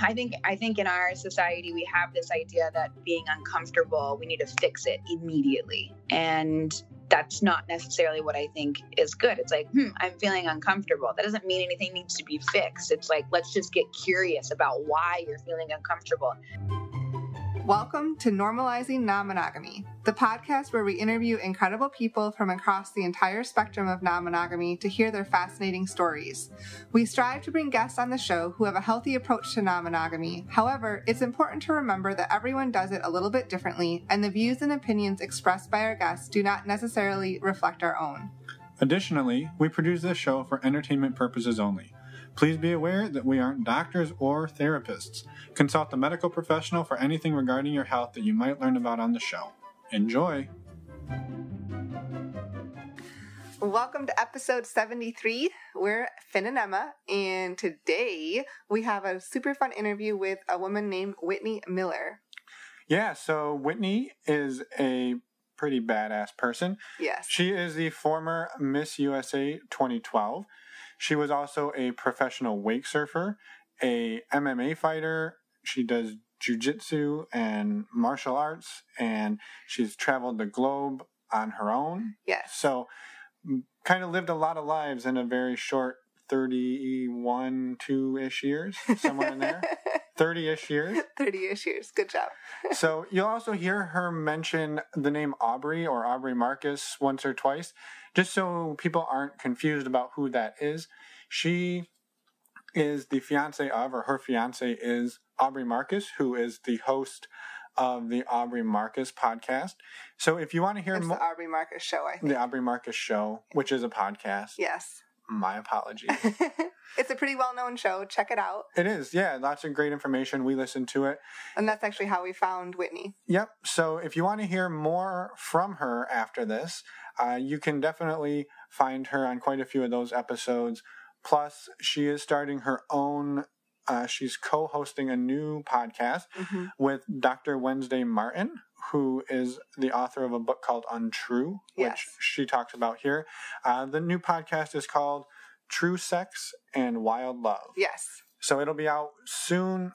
I think in our society, we have this idea that being uncomfortable, we need to fix it immediately. And that's not necessarily what I think is good. It's like, I'm feeling uncomfortable. That doesn't mean anything needs to be fixed. It's like, let's just get curious about why you're feeling uncomfortable. Welcome to Normalizing Non-Monogamy, the podcast where we interview incredible people from across the entire spectrum of non-monogamy to hear their fascinating stories. We strive to bring guests on the show who have a healthy approach to non-monogamy. However, it's important to remember that everyone does it a little bit differently, and the views and opinions expressed by our guests do not necessarily reflect our own. Additionally, we produce this show for entertainment purposes only. Please be aware that we aren't doctors or therapists. Consult a medical professional for anything regarding your health that you might learn about on the show. Enjoy! Welcome to episode 73. We're Finn and Emma, and today we have a super fun interview with a woman named Whitney Miller. Yeah, so Whitney is a pretty badass person. Yes. She is the former Miss USA 2012. She was also a professional wake surfer, a MMA fighter. She does Jitsu and martial arts, and she's traveled the globe on her own. Yes. So kind of lived a lot of lives in a very short 31, 2-ish years, somewhere in there. 30-ish years. 30-ish years. Good job. So you'll also hear her mention the name Aubrey or Aubrey Marcus once or twice, just so people aren't confused about who that is. She is the fiance of, or her fiance is Aubrey Marcus, who is the host of the Aubrey Marcus podcast. So if you want to hear more... It's the Aubrey Marcus show, I think. The Aubrey Marcus show, which is a podcast. Yes. My apologies. It's a pretty well-known show. Check it out. It is, yeah. Lots of great information. We listen to it. And that's actually how we found Whitney. Yep. So if you want to hear more from her after this, you can definitely find her on quite a few of those episodes. Plus, she is starting her own, she's co-hosting a new podcast with Dr. Wednesday Martin, who is the author of a book called Untrue, which she talks about here. The new podcast is called True Sex and Wild Love. Yes. So it'll be out soon,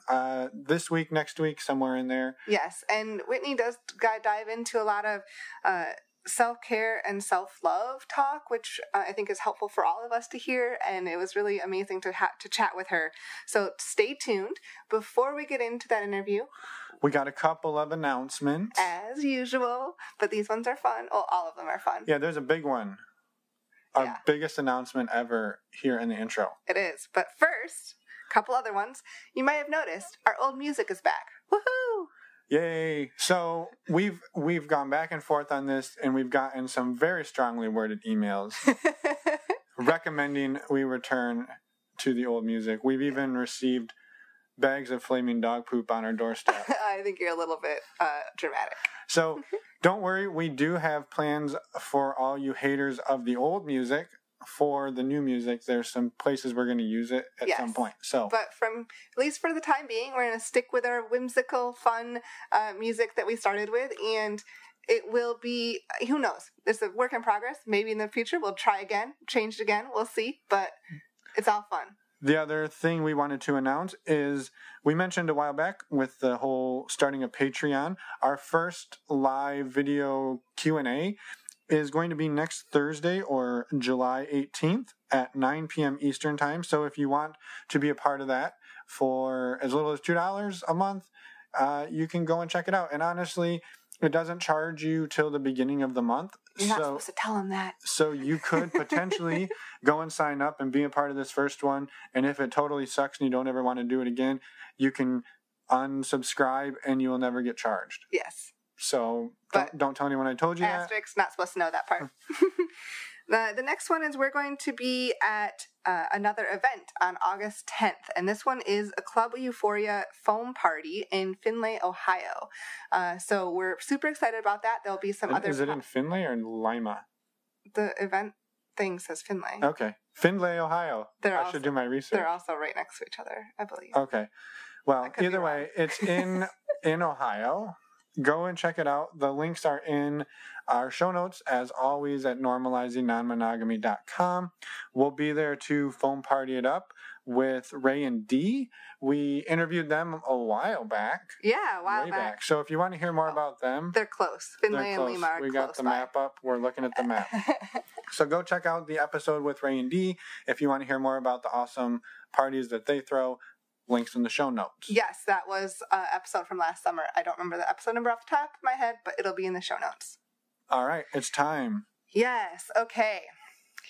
this week, next week, somewhere in there. Yes, and Whitney does dive into a lot of self-care and self-love talk, which I think is helpful for all of us to hear, and it was really amazing to chat with her. So stay tuned. Before we get into that interview, we got a couple of announcements. As usual, but these ones are fun. Oh, all of them are fun. Yeah, there's a big one. Our biggest announcement ever here in the intro. It is. But first, a couple other ones. You might have noticed our old music is back. Woohoo! Yay! So we've gone back and forth on this, and we've gotten some very strongly worded emails recommending we return to the old music. We've even received bags of flaming dog poop on our doorstep. I think you're a little bit dramatic. So don't worry, we do have plans for all you haters of the old music. For the new music, there's some places we're going to use it at some point. So, but at least for the time being, we're going to stick with our whimsical, fun music that we started with, and it will be, who knows? It's a work in progress. Maybe in the future we'll try again, change it again. We'll see, but it's all fun. The other thing we wanted to announce is we mentioned a while back with the whole starting a Patreon, our first live video Q&A is going to be next Thursday or July 18th at 9 p.m. Eastern Time. So if you want to be a part of that for as little as $2 a month, you can go and check it out. And honestly, it doesn't charge you till the beginning of the month. You're not supposed to tell them that. So you could potentially go and sign up and be a part of this first one. And if it totally sucks and you don't ever want to do it again, you can unsubscribe and you will never get charged. Yes. So don't tell anyone I told you asterisk, not supposed to know that part. The next one is we're going to be at another event on August 10th, and this one is a Club Euphoria foam party in Findlay, Ohio. So we're super excited about that. There'll be some other... Is it in Findlay or in Lima? The event thing says Findlay. Okay. Findlay, Ohio. I should do my research. They're also right next to each other, I believe. Okay. Well, either way, it's in Ohio. Go and check it out. The links are in our show notes, as always, at normalizingnonmonogamy.com. We'll be there to foam party it up. with Ray and Dee. We interviewed them a while back. Yeah, a while way back. So if you want to hear more about them, they're close. Finlay and Lima are we got the by. map up. We're looking at the map. So go check out the episode with Ray and Dee if you want to hear more about the awesome parties that they throw. Links in the show notes. Yes, that was an episode from last summer. I don't remember the episode number off the top of my head, but it'll be in the show notes. All right, it's time. Yes, okay.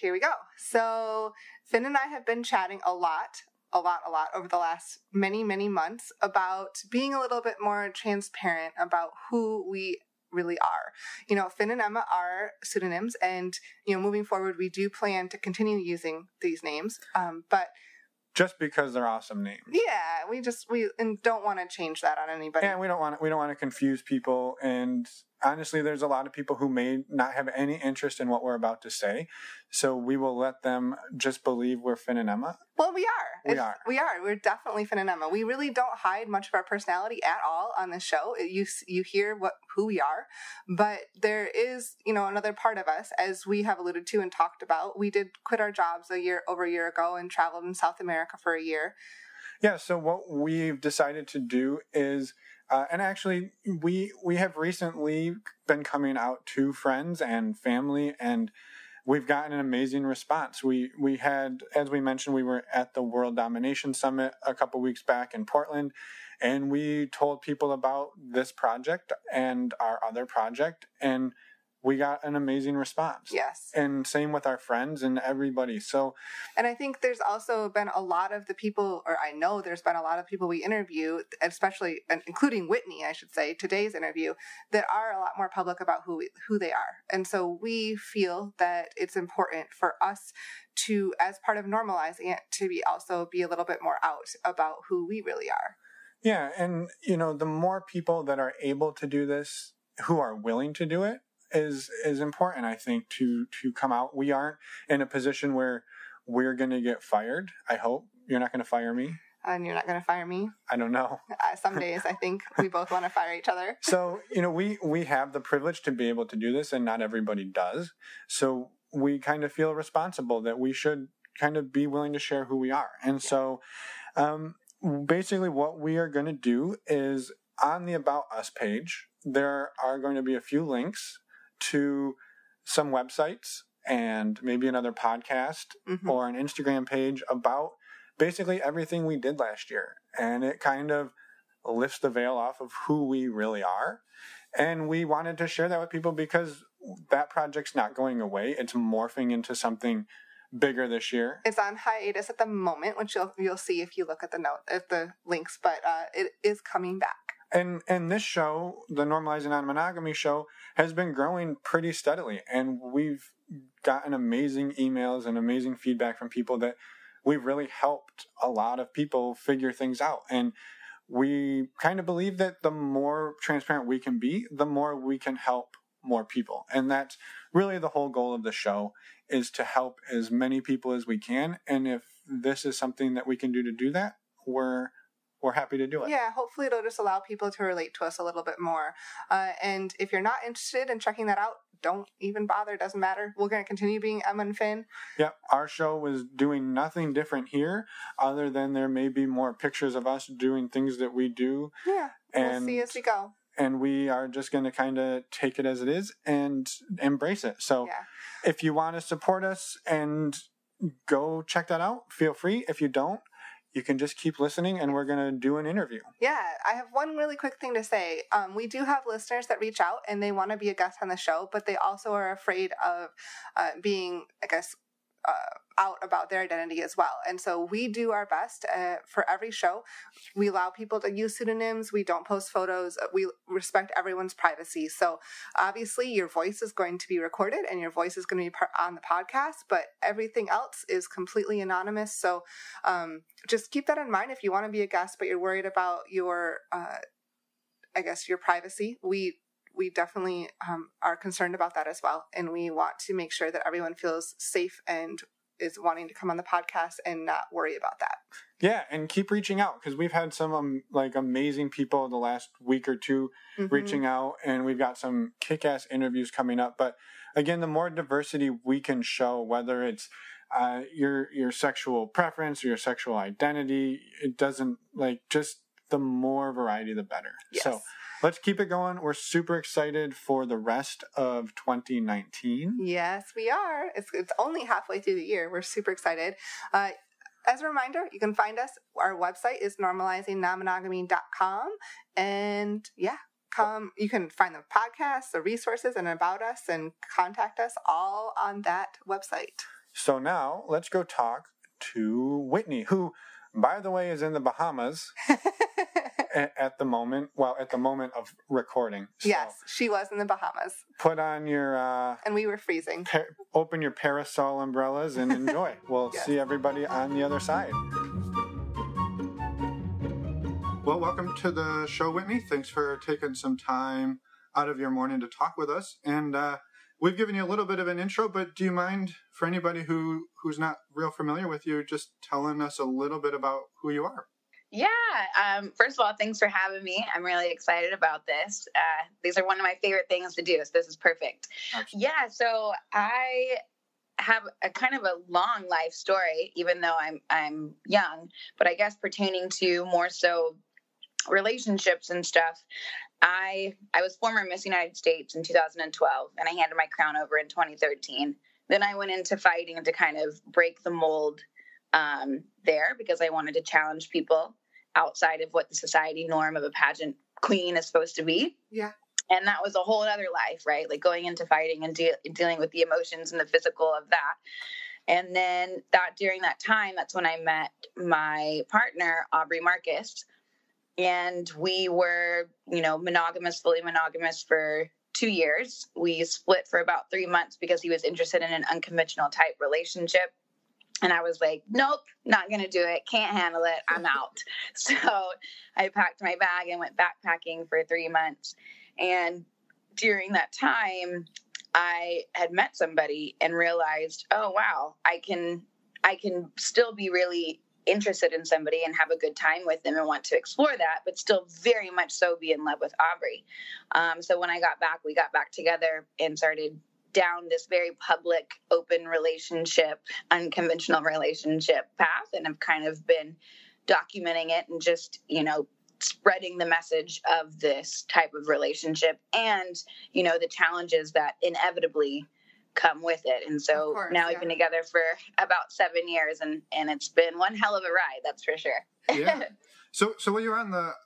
Here we go. So Finn and I have been chatting a lot over the last many months about being a little bit more transparent about who we really are. You know, Finn and Emma are pseudonyms, and, you know, moving forward, we do plan to continue using these names, but just because they're awesome names. Yeah, we don't want to change that on anybody. Yeah, we don't want to confuse people, and honestly, there's a lot of people who may not have any interest in what we're about to say, so we will let them just believe we're Finn and Emma. Well, we are. We're definitely Finn and Emma. We really don't hide much of our personality at all on this show. You hear who we are, but there is, you know, another part of us, as we have alluded to and talked about. We did quit our jobs over a year ago and traveled in South America for a year. Yeah, so what we've decided to do is, and actually we have recently been coming out to friends and family, and we've gotten an amazing response. We had, as we mentioned, we were at the World Domination Summit a couple weeks back in Portland, and we told people about this project and our other project, and we got an amazing response. Yes. And same with our friends and everybody. And I think there's also been a lot of the people, or I know there's been a lot of people we interview, especially, including Whitney, I should say, today's interview, that are a lot more public about who they are. And so we feel that it's important for us to, as part of normalizing it, to also be a little bit more out about who we really are. Yeah. And, you know, the more people that are able to do this, who are willing to do it, is important, I think, to come out. We aren't in a position where we're going to get fired. I hope you're not going to fire me. And you're not going to fire me? I don't know. Some days I think we both want to fire each other. So, you know, we have the privilege to be able to do this, and not everybody does. So we kind of feel responsible that we should kind of be willing to share who we are. And so basically what we are going to do is, on the About Us page, there are going to be a few links to some websites and maybe another podcast or an Instagram page about basically everything we did last year. And it kind of lifts the veil off of who we really are. And we wanted to share that with people because that project's not going away. It's morphing into something bigger this year. It's on hiatus at the moment, which you'll see if you look at the links, but it is coming back. And this show, the Normalizing Non-Monogamy show, has been growing pretty steadily. And we've gotten amazing emails and amazing feedback from people that we've really helped a lot of people figure things out. And we kind of believe that the more transparent we can be, the more we can help more people. And that's really the whole goal of the show, is to help as many people as we can. And if this is something that we can do to do that, we're happy to do it. Yeah, hopefully it'll just allow people to relate to us a little bit more. And if you're not interested in checking that out, don't even bother. It doesn't matter. We're going to continue being Emma and Finn. Yeah, our show was doing nothing different here, other than there may be more pictures of us doing things that we do. Yeah, we'll see as we go. And we are just going to kind of take it as it is and embrace it. So if you want to support us and go check that out, feel free. If you don't, you can just keep listening, and we're going to do an interview. Yeah, I have one really quick thing to say. We do have listeners that reach out, and they want to be a guest on the show, but they also are afraid of being, I guess, out about their identity as well. And so we do our best for every show. We allow people to use pseudonyms. We don't post photos. We respect everyone's privacy. So obviously your voice is going to be recorded and your voice is going to be on the podcast, but everything else is completely anonymous. So just keep that in mind if you want to be a guest, but you're worried about your, your privacy. We definitely are concerned about that as well. And we want to make sure that everyone feels safe and is wanting to come on the podcast and not worry about that. Yeah, and keep reaching out, because we've had some amazing people the last week or two reaching out, and we've got some kick-ass interviews coming up. But again, the more diversity we can show, whether it's your sexual preference or your sexual identity. It doesn't, like, just the more variety, the better. Yes. So let's keep it going. We're super excited for the rest of 2019. Yes, we are. It's only halfway through the year. We're super excited. As a reminder, you can find us. Our website is normalizingnonmonogamy.com. And yeah, you can find the podcasts, the resources, and about us, and contact us all on that website. So now let's go talk to Whitney, who, by the way, is in the Bahamas at the moment. Well, at the moment of recording. So yes, she was in the Bahamas. Put on your... and we were freezing. Open your parasol umbrellas and enjoy. We'll yes. see everybody on the other side. Well, welcome to the show, Whitney. Thanks for taking some time out of your morning to talk with us. And we've given you a little bit of an intro, but do you mind, for anybody who's not real familiar with you, just telling us a little bit about who you are? Yeah. First of all, thanks for having me. I'm really excited about this. These are one of my favorite things to do, so this is perfect. Absolutely. Yeah. So I have a kind of a long life story, even though I'm young, but I guess pertaining to more so relationships and stuff. I was former Miss United States in 2012, and I handed my crown over in 2013. Then I went into fighting to kind of break the mold there, because I wanted to challenge people outside of what the society norm of a pageant queen is supposed to be. Yeah. And that was a whole other life, right? Like going into fighting and dealing with the emotions and the physical of that. And then during that time, that's when I met my partner, Aubrey Marcus. And we were, fully monogamous for 2 years. We split for about 3 months because he was interested in an unconventional type relationship. And I was like, nope, not going to do it. Can't handle it. I'm out. So I packed my bag and went backpacking for 3 months. And during that time, I had met somebody and realized, oh, wow, I can still be really interested in somebody and have a good time with them and want to explore that, but still very much so be in love with Aubrey. So when I got back, we got back together and started down this very public, open relationship, unconventional relationship path, and have kind of been documenting it and just, spreading the message of this type of relationship and, the challenges that inevitably come with it. And so now we've been together for about 7 years, and it's been one hell of a ride, that's for sure. Yeah. So when you were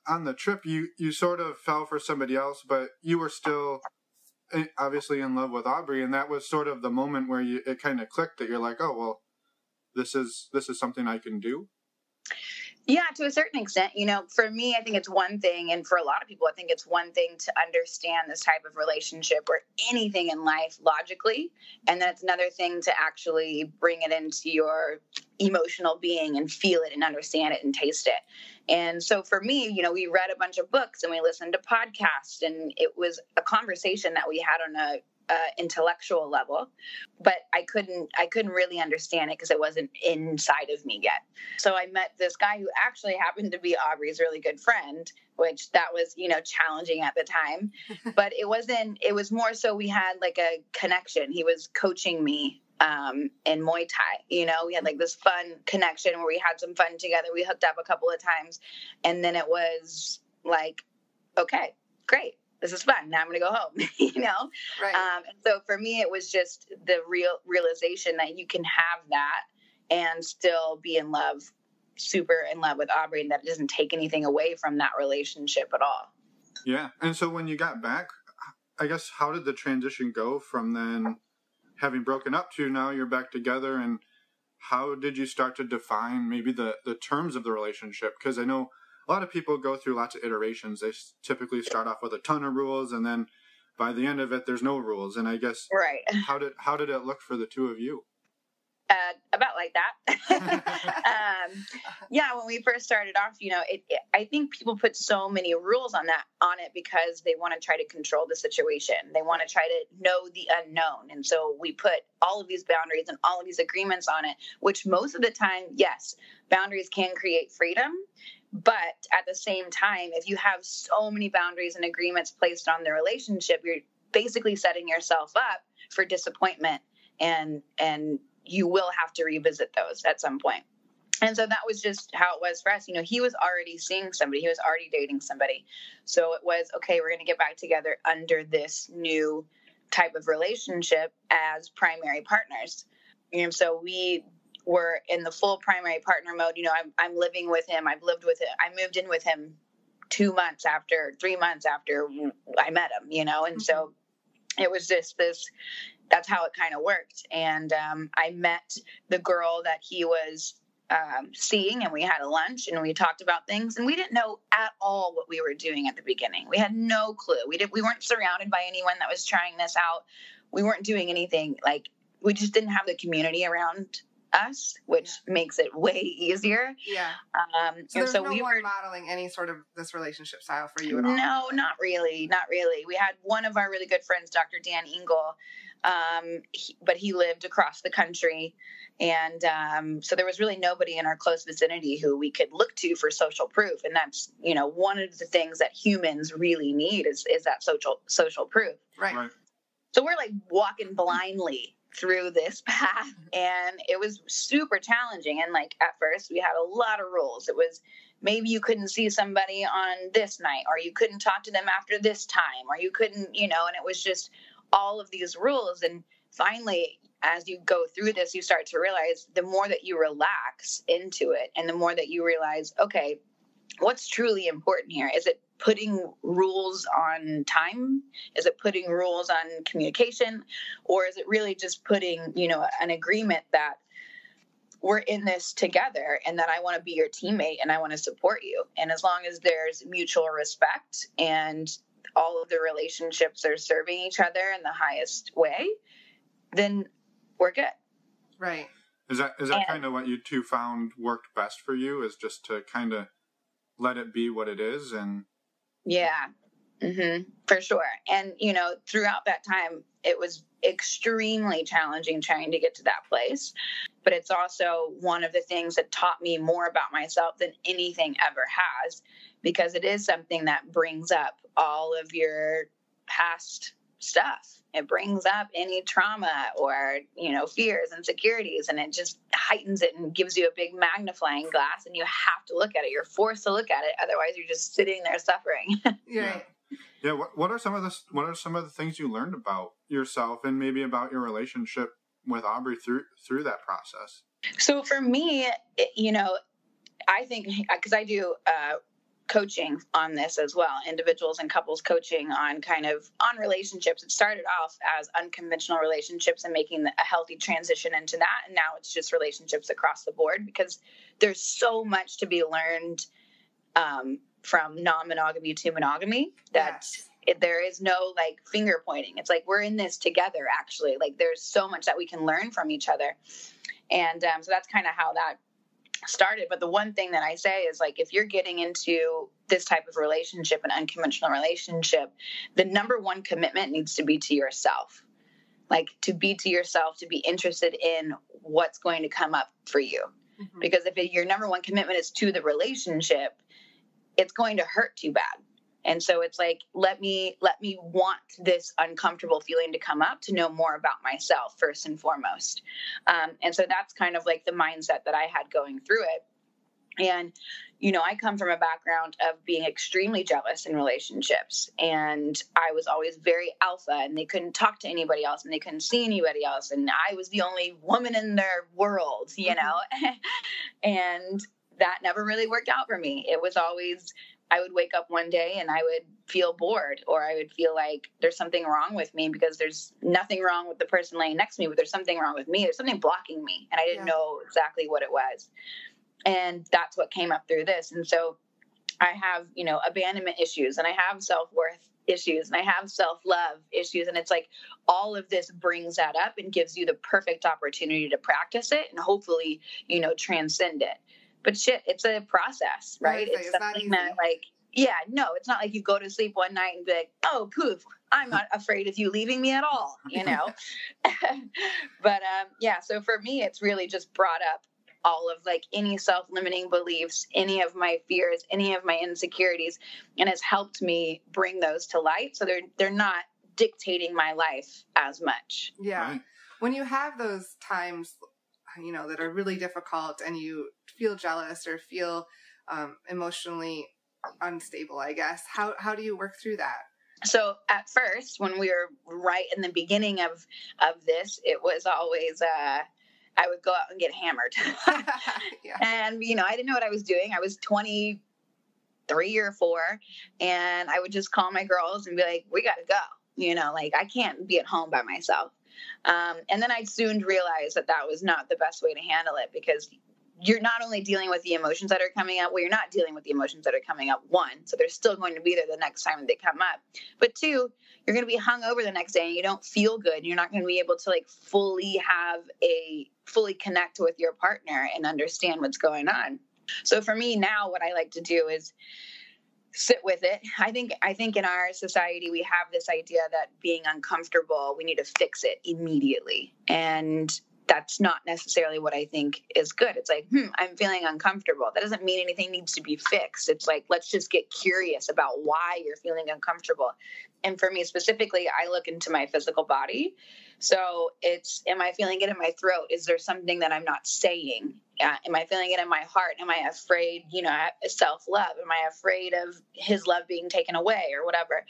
on the trip, you sort of fell for somebody else, but you were still obviously in love with Aubrey, and that was sort of the moment where it kind of clicked that you're like, oh, well, this is something I can do. Yeah, to a certain extent. For me, I think it's one thing, and for a lot of people, I think it's one thing to understand this type of relationship or anything in life logically, and then it's another thing to actually bring it into your emotional being and feel it and understand it and taste it. And so for me, we read a bunch of books and we listened to podcasts, and it was a conversation that we had on a intellectual level, but I couldn't really understand it because it wasn't inside of me yet. So I met this guy who actually happened to be Aubrey's really good friend, which that was, challenging at the time, but it was more so we had like a connection. He was coaching me in Muay Thai. We had like this fun connection where we had some fun together. We hooked up a couple of times, and then it was like, okay, great. This is fun. Now I'm going to go home, Right. And so for me, it was just the realization that you can have that and still be in love, super in love with Aubrey, and that it doesn't take anything away from that relationship at all. Yeah. And so when you got back, I guess, how did the transition go from then having broken up to now you're back together, and how did you start to define maybe the terms of the relationship? Because I know a lot of people go through lots of iterations. They typically start off with a ton of rules, and then by the end of it, there's no rules. And I guess, right. How did it look for the two of you? About like that. Yeah, when we first started off, I think people put so many rules on it because they want to try to control the situation. They want to try to know the unknown. And so we put all of these boundaries and all of these agreements on it, which most of the time, yes, boundaries can create freedom. But at the same time, if you have so many boundaries and agreements placed on the relationship, you're basically setting yourself up for disappointment and you will have to revisit those at some point. And so that was just how it was for us. He was already seeing somebody. He was already dating somebody. So it was, okay, we're going to get back together under this new type of relationship as primary partners. So we were in the full primary partner mode. I'm living with him. I've lived with him. I moved in with him 3 months after I met him, and so it was just that's how it kind of worked. And I met the girl that he was seeing, and we had a lunch and we talked about things, and we didn't know at all what we were doing at the beginning. We had no clue. We weren't surrounded by anyone that was trying this out. We weren't doing anything. We just didn't have the community around us, which makes it way easier. Yeah. So we were modeling any sort of this relationship style for you at all? No, not really. We had one of our really good friends, Dr. Dan Engel, but he lived across the country. And so there was really nobody in our close vicinity who we could look to for social proof. And that's, one of the things that humans really need is that social proof. Right. So we're walking blindly through this path, and it was super challenging. And at first we had a lot of rules. It was maybe you couldn't see somebody on this night, or you couldn't talk to them after this time, or you couldn't, and it was just all of these rules. And finally, as you go through this, you start to realize the more that you relax into it, and the more that you realize, okay, what's truly important here? Is it putting rules on time? Is it putting rules on communication? Or is it really just putting, an agreement that we're in this together, and that I want to be your teammate and I want to support you? And as long as there's mutual respect and all of the relationships are serving each other in the highest way, then we're good. Right. Is that kind of what you two found worked best for you, is just to kind of let it be what it is? And yeah, for sure. And, throughout that time, it was extremely challenging trying to get to that place. But it's also one of the things that taught me more about myself than anything ever has, because it is something that brings up all of your past stuff. It brings up any trauma or, fears, insecurities, and it just heightens it and gives you a big magnifying glass, and you have to look at it. You're forced to look at it. Otherwise you're just sitting there suffering. Yeah. Yeah. What are some of the things you learned about yourself, and maybe about your relationship with Aubrey through that process? So for me, I think, because I do, coaching on this as well, individuals and couples coaching on relationships. It started off as unconventional relationships and making a healthy transition into that. And now it's just relationships across the board, because there's so much to be learned from non-monogamy to monogamy that there is no finger pointing. It's we're in this together, actually. There's so much that we can learn from each other. And so that's kind of how that started. But the one thing that I say is, if you're getting into this type of relationship, an unconventional relationship, the number one commitment needs to be to yourself. To be to yourself, to be interested in what's going to come up for you. Mm-hmm. Because if your number one commitment is to the relationship, it's going to hurt too bad. And so it's let me want this uncomfortable feeling to come up, to know more about myself first and foremost. And so that's kind of the mindset that I had going through it. And, I come from a background of being extremely jealous in relationships, and I was always very alpha, and they couldn't talk to anybody else, and they couldn't see anybody else. And I was the only woman in their world, and that never really worked out for me. It was always, I would wake up one day and I would feel bored, or I would feel like there's something wrong with me, because there's nothing wrong with the person laying next to me, but there's something wrong with me. There's something blocking me. And I didn't know exactly what it was. And that's what came up through this. And so I have, abandonment issues, and I have self-worth issues, and I have self-love issues. And it's all of this brings that up and gives you the perfect opportunity to practice it and hopefully, transcend it. But it's a process, right? It's something that it's not you go to sleep one night and be like, oh, poof, I'm not afraid of you leaving me at all, But so for me, it's really just brought up all of any self-limiting beliefs, any of my fears, any of my insecurities, and has helped me bring those to light. So they're not dictating my life as much. Yeah. Right. When you have those times that are really difficult, and you feel jealous or feel emotionally unstable, I guess. How do you work through that? So at first, when we were right in the beginning of this, it was always I would go out and get hammered. Yeah. And, I didn't know what I was doing. I was 23 or 4, and I would just call my girls and be like, we got to go. I can't be at home by myself. And then I soon realized that was not the best way to handle it, because you're not only dealing with the emotions that are coming up. Well, you're not dealing with the emotions that are coming up, 1. So they're still going to be there the next time they come up. But 2, you're going to be hungover the next day and you don't feel good. And you're not going to be able to fully connect with your partner and understand what's going on. So for me now, what I like to do is sit with it. I think in our society, we have this idea that being uncomfortable, we need to fix it immediately. And that's not necessarily what I think is good. It's like, I'm feeling uncomfortable. That doesn't mean anything needs to be fixed. It's like, let's just get curious about why you're feeling uncomfortable. And for me specifically, I look into my physical body. So am I feeling it in my throat? Is there something that I'm not saying? Am I feeling it in my heart? Am I afraid, self-love? Am I afraid of his love being taken away or whatever?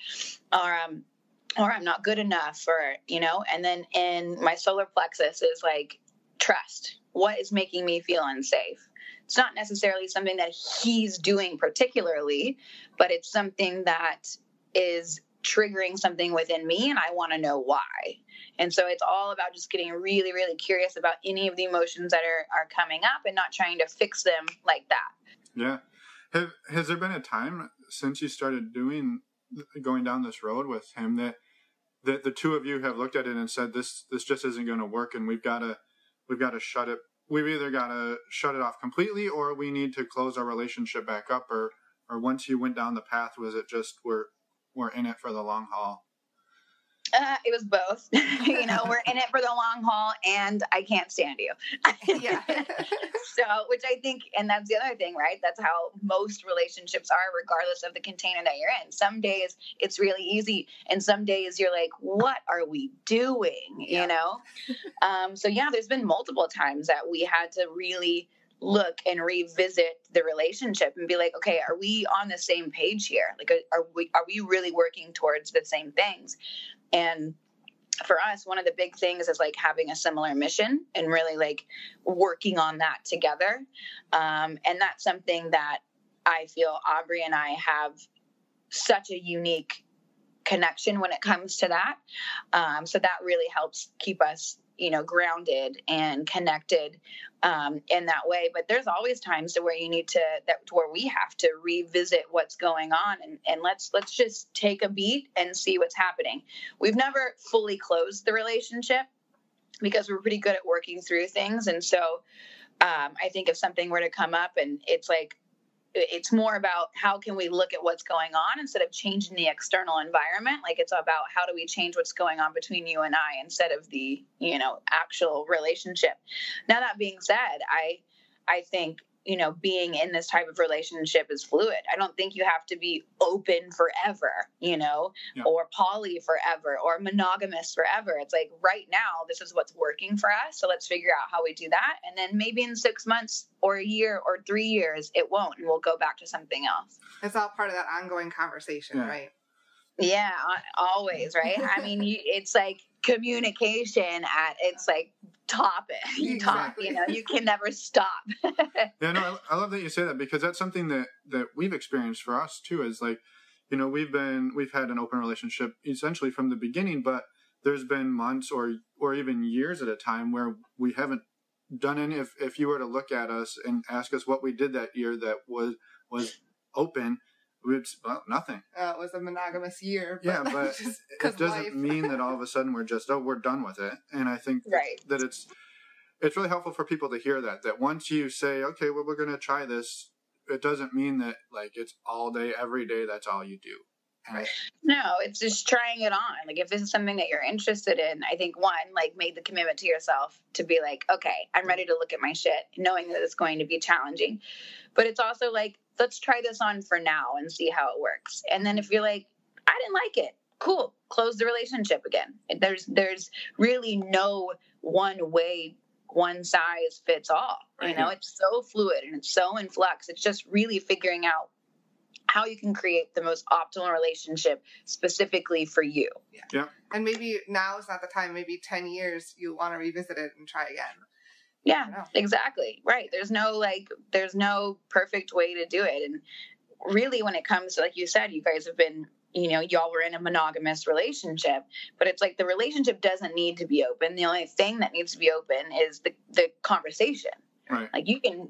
Or I'm not good enough, and then in my solar plexus is like trust. What is making me feel unsafe? It's not necessarily something that he's doing particularly, but it's something that is triggering something within me, and I want to know why. And so it's all about just getting really, really curious about any of the emotions that are coming up and not trying to fix them like that. Yeah. Has there been a time since you started going down this road with him that the two of you have looked at it and said, this just isn't going to work, and we've got to shut it. We've either got to shut it off completely, or we need to close our relationship back up, or once you went down the path, was it just we're in it for the long haul? It was both. We're in it for the long haul, and I can't stand you. Yeah. So, which I think, and that's the other thing, right? That's how most relationships are, regardless of the container that you're in. Some days it's really easy, and some days you're like, what are we doing? Yeah. So yeah, there's been multiple times that we had to really look and revisit the relationship and be like, okay, are we on the same page here? Like, are we really working towards the same things? And for us, one of the big things is like having a similar mission and really like working on that together. And that's something that I feel Aubrey and I have such a unique connection when it comes to that. So that really helps keep us, grounded and connected in that way. But there's always times where where we have to revisit what's going on and let's just take a beat and see what's happening. We've never fully closed the relationship because we're pretty good at working through things. And so I think if something were to come up and it's more about how can we look at what's going on instead of changing the external environment. Like it's about how do we change what's going on between you and I instead of the, actual relationship. Now, that being said, I think, being in this type of relationship is fluid. I don't think you have to be open forever, or poly forever or monogamous forever. It's like right now, this is what's working for us. So let's figure out how we do that. And then maybe in 6 months or a year or 3 years, it won't, and we'll go back to something else. It's all part of that ongoing conversation, right? Yeah, always, right? I mean, it's like communication at its like top. Exactly. You can never stop. Yeah, no, I love that you say that, because that's something that we've experienced for us too. Is like, we've had an open relationship essentially from the beginning, but there's been months or even years at a time where we haven't done any. If you were to look at us and ask us what we did that year that was open, nothing. It was a monogamous year. But it doesn't mean that all of a sudden we're just, we're done with it. And I think that it's really helpful for people to hear that once you say, okay, well, we're going to try this, it doesn't mean that like it's all day, every day, that's all you do. Right. No, it's just trying it on. Like if this is something that you're interested in, I think make the commitment to yourself to be like, okay, I'm ready to look at my shit, knowing that it's going to be challenging. But it's also like, let's try this on for now and see how it works. And then if you're like, I didn't like it, cool, close the relationship again. There's really no one way one size fits all. Right. You know, it's so fluid and it's so in flux. It's just really figuring out how you can create the most optimal relationship specifically for you. Yeah. And maybe now is not the time. Maybe 10 years you want to revisit it and try again. Yeah, exactly. Right. There's no perfect way to do it. And really, when it comes to, like you said, you guys have been, you know, y'all were in a monogamous relationship, but it's like the relationship doesn't need to be open. The only thing that needs to be open is the conversation. Right. Like you can,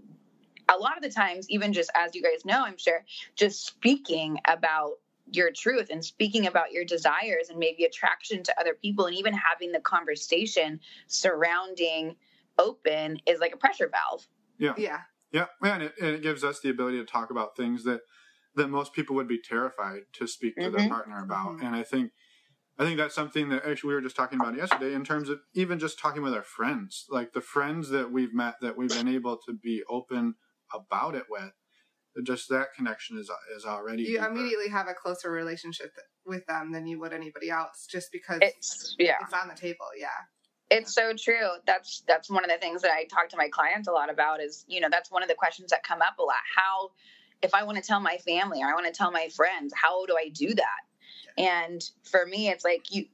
a lot of the times, even just as you guys know, I'm sure, just speaking about your truth and speaking about your desires and maybe attraction to other people and even having the conversation surrounding open is like a pressure valve. Yeah. Yeah. Yeah. And it gives us the ability to talk about things that most people would be terrified to speak to their partner about. And I think that's something that actually we were just talking about yesterday in terms of even just talking with our friends, like the friends that we've met that we've been able to be open about it with. Just that connection is already you deeper. Immediately have a closer relationship with them than you would anybody else, just because it's on the table. Yeah. It's so true. That's one of the things that I talk to my clients a lot about is, you know, that's one of the questions that come up a lot. How, if I want to tell my family or I want to tell my friends, how do I do that? And for me, it's like you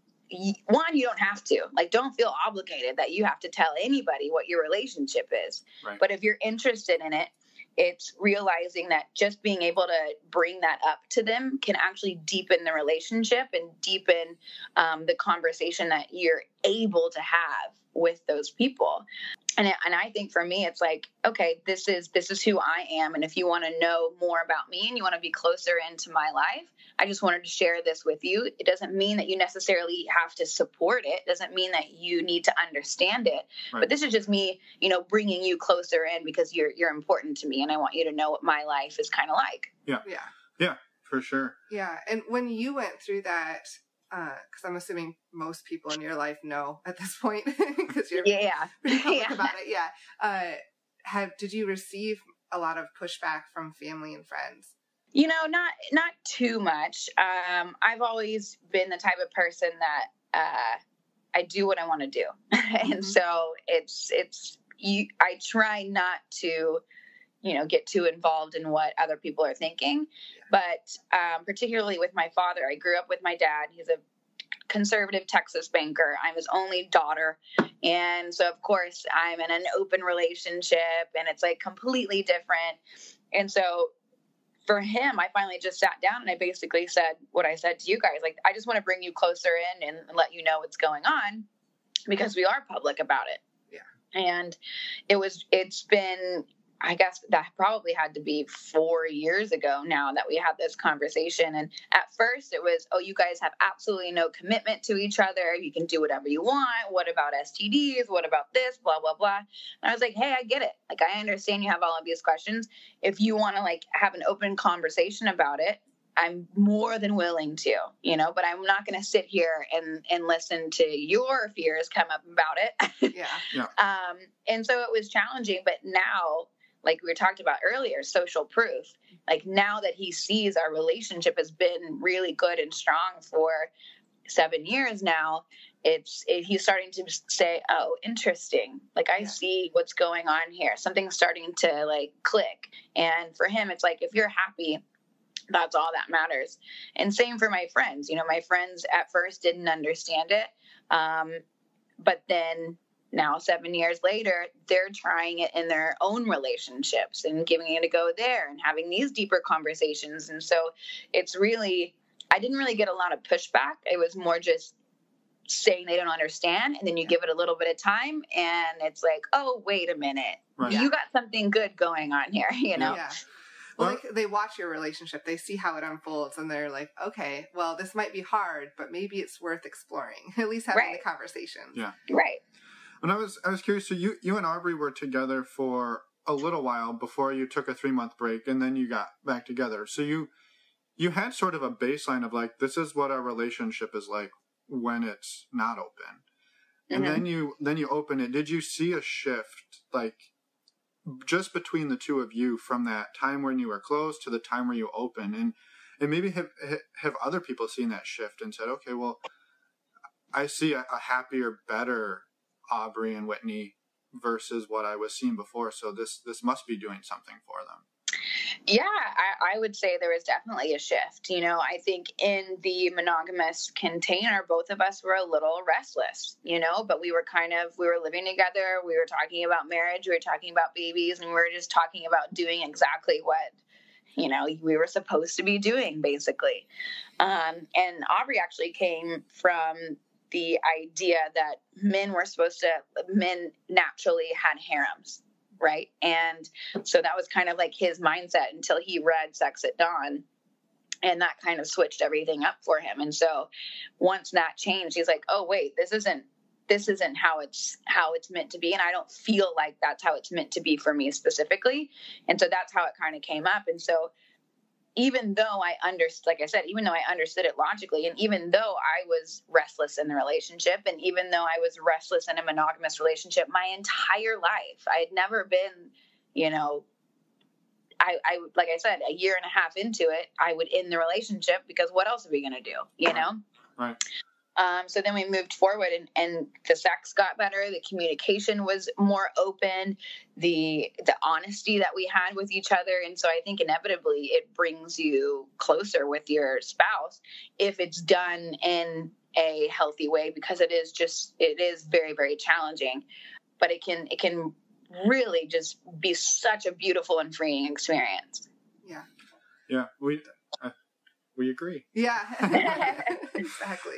don't have to, like, don't feel obligated that you have to tell anybody what your relationship is. Right. But if you're interested in it, it's realizing that just being able to bring that up to them can actually deepen the relationship and deepen the conversation that you're able to have with those people. And I think for me, it's like, okay, this is who I am. And if you want to know more about me and you want to be closer into my life, I just wanted to share this with you. It doesn't mean that you necessarily have to support it. It doesn't mean that you need to understand it. Right. But this is just me, you know, bringing you closer in because you're important to me. And I want you to know what my life is kind of like. Yeah. Yeah. Yeah, for sure. Yeah. And when you went through that, because I'm assuming most people in your life know at this point, because you're pretty public about it. Yeah. Did you receive a lot of pushback from family and friends? You know, not too much. I've always been the type of person that I do what I want to do, and so I try not to, you know, get too involved in what other people are thinking. But particularly with my father, I grew up with my dad. He's a conservative Texas banker. I'm his only daughter. And so, of course, I'm in an open relationship and it's like completely different. And so for him, I finally just sat down and I basically said what I said to you guys. Like, I just want to bring you closer in and let you know what's going on because we are public about it. Yeah. And it's been, I guess that probably had to be 4 years ago now that we had this conversation. And at first it was, oh, you guys have absolutely no commitment to each other. You can do whatever you want. What about STDs? What about this? Blah, blah, blah. And I was like, hey, I get it. Like, I understand you have all of these questions. If you want to like have an open conversation about it, I'm more than willing to, you know, but I'm not going to sit here and listen to your fears come up about it. Yeah. And so it was challenging, but now, like we talked about earlier, social proof, like now that he sees our relationship has been really good and strong for 7 years now, he's starting to say, oh, interesting. Like, I see what's going on here. Something's starting to like click. And for him, it's like, if you're happy, that's all that matters. And same for my friends. You know, my friends at first didn't understand it. But then now 7 years later, they're trying it in their own relationships and giving it a go there and having these deeper conversations. And so it's really, I didn't really get a lot of pushback. It was more just saying they don't understand. And then you give it a little bit of time and it's like, oh, wait a minute. Right. You got something good going on here, you know? Yeah. Well, like they watch your relationship, they see how it unfolds, and they're like, okay, well, this might be hard, but maybe it's worth exploring, at least having the conversation. Yeah. Right. And I was curious, so you and Aubrey were together for a little while before you took a 3-month break, and then you got back together. So you had sort of a baseline of like, this is what our relationship is like when it's not open. And then you open it. Did you see a shift, like, just between the two of you from that time when you were closed to the time where you open? And maybe have other people seen that shift and said, okay, well, I see a happier, better Aubrey and Whitney versus what I was seeing before. So this must be doing something for them. Yeah, I would say there was definitely a shift. I think in the monogamous container, both of us were a little restless, but we were living together. We were talking about marriage. We were talking about babies, and we were just talking about doing exactly what, we were supposed to be doing, basically. And Aubrey actually came from the idea that men naturally had harems. Right. And so that was kind of like his mindset until he read Sex at Dawn, and that kind of switched everything up for him. And so once that changed, he's like, oh, wait, this isn't how it's meant to be. And I don't feel like that's how it's meant to be for me specifically. And so that's how it kind of came up. And so even though I understood it logically, and even though I was restless in the relationship, and even though I was restless in a monogamous relationship my entire life, I had never been, I like I said, a year and a half into it, I would end the relationship because what else are we going to do, Right. So then we moved forward, and the sex got better. The communication was more open, the honesty that we had with each other. And so I think inevitably it brings you closer with your spouse if it's done in a healthy way, because it is very, very challenging, but it can really just be such a beautiful and freeing experience. Yeah. Yeah. We agree. Yeah, exactly.